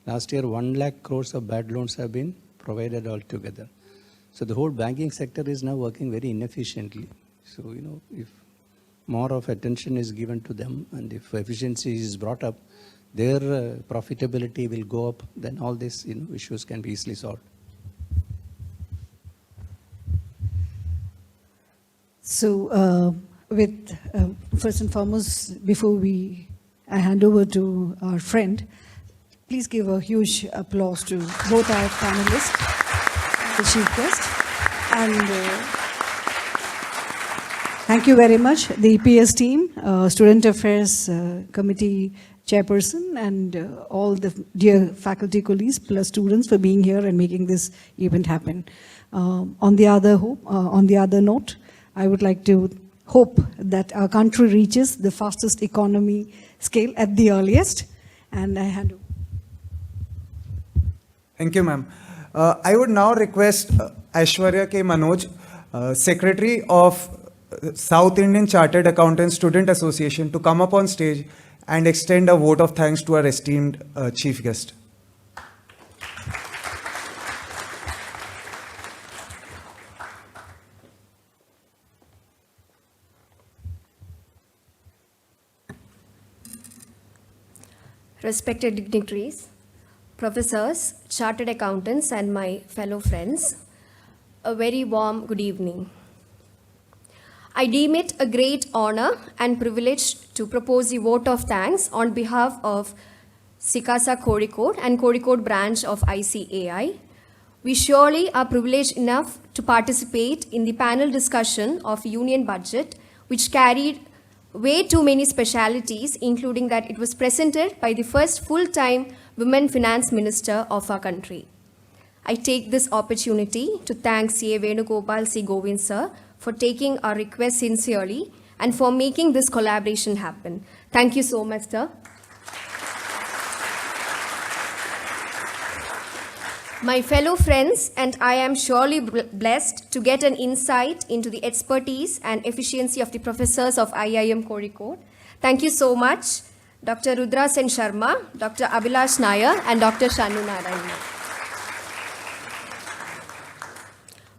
Last year 1 lakh crores of bad loans have been provided altogether. So the whole banking sector is now working very inefficiently. So, if more of attention is given to them and if efficiency is brought up, their profitability will go up, then all these issues can be easily solved. So, first and foremost, before I hand over to our friend, please give a huge applause to both our panelists, the chief guest, and thank you very much, the EPS team, Student Affairs Committee Chairperson, and all the dear faculty colleagues plus students for being here and making this event happen. On the other note, I would like to hope that our country reaches the fastest economy scale at the earliest. And I hand over. Thank you, ma'am. I would now request Aishwarya K. Manoj, Secretary of South Indian Chartered Accountant Student Association, to come up on stage and extend a vote of thanks to our esteemed chief guest. Respected dignitaries, professors, chartered accountants, and my fellow friends, a very warm good evening. I deem it a great honor and privilege to propose a vote of thanks on behalf of CICASA Kozhikode and Kozhikode branch of ICAI. We surely are privileged enough to participate in the panel discussion of Union Budget, which carried way too many specialities, including that it was presented by the first full-time women finance minister of our country. I take this opportunity to thank CA Venugopal C. Govind sir for taking our request sincerely and for making this collaboration happen. Thank you so much, sir. My fellow friends and I am surely blessed to get an insight into the expertise and efficiency of the professors of IIM Kozhikode. Thank you so much, Dr. Rudrasen Sharma, Dr. Abhilash Nair, and Dr. Shannu Narayan.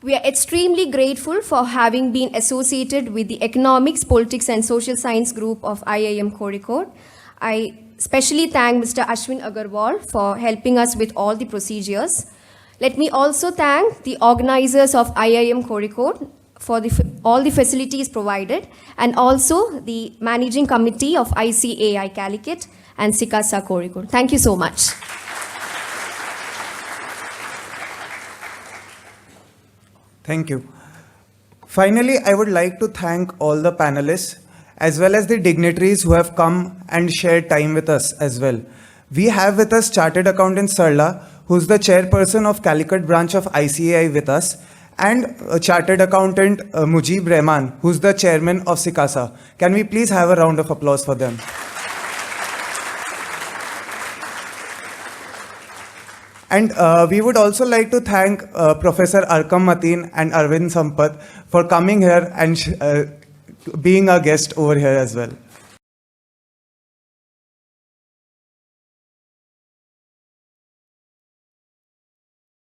We are extremely grateful for having been associated with the Economics, Politics and Social Science group of IIM Kozhikode. I especially thank Mr. Ashwin Agarwal for helping us with all the procedures. Let me also thank the organizers of IIM Kozhikode for all the facilities provided, and also the managing committee of ICAI Calicut and CICASA Kozhikode. Thank you so much. Thank you. Finally, I would like to thank all the panelists as well as the dignitaries who have come and shared time with us as well. We have with us Chartered Accountant Sarla, who's the chairperson of Calicut branch of ICAI with us, and Chartered Accountant Mujib Rahman, who's the chairman of CICASA. Can we please have a round of applause for them? And we would also like to thank Professor Arkam Mateen and Arvind Sampath for coming here and being our guest over here as well.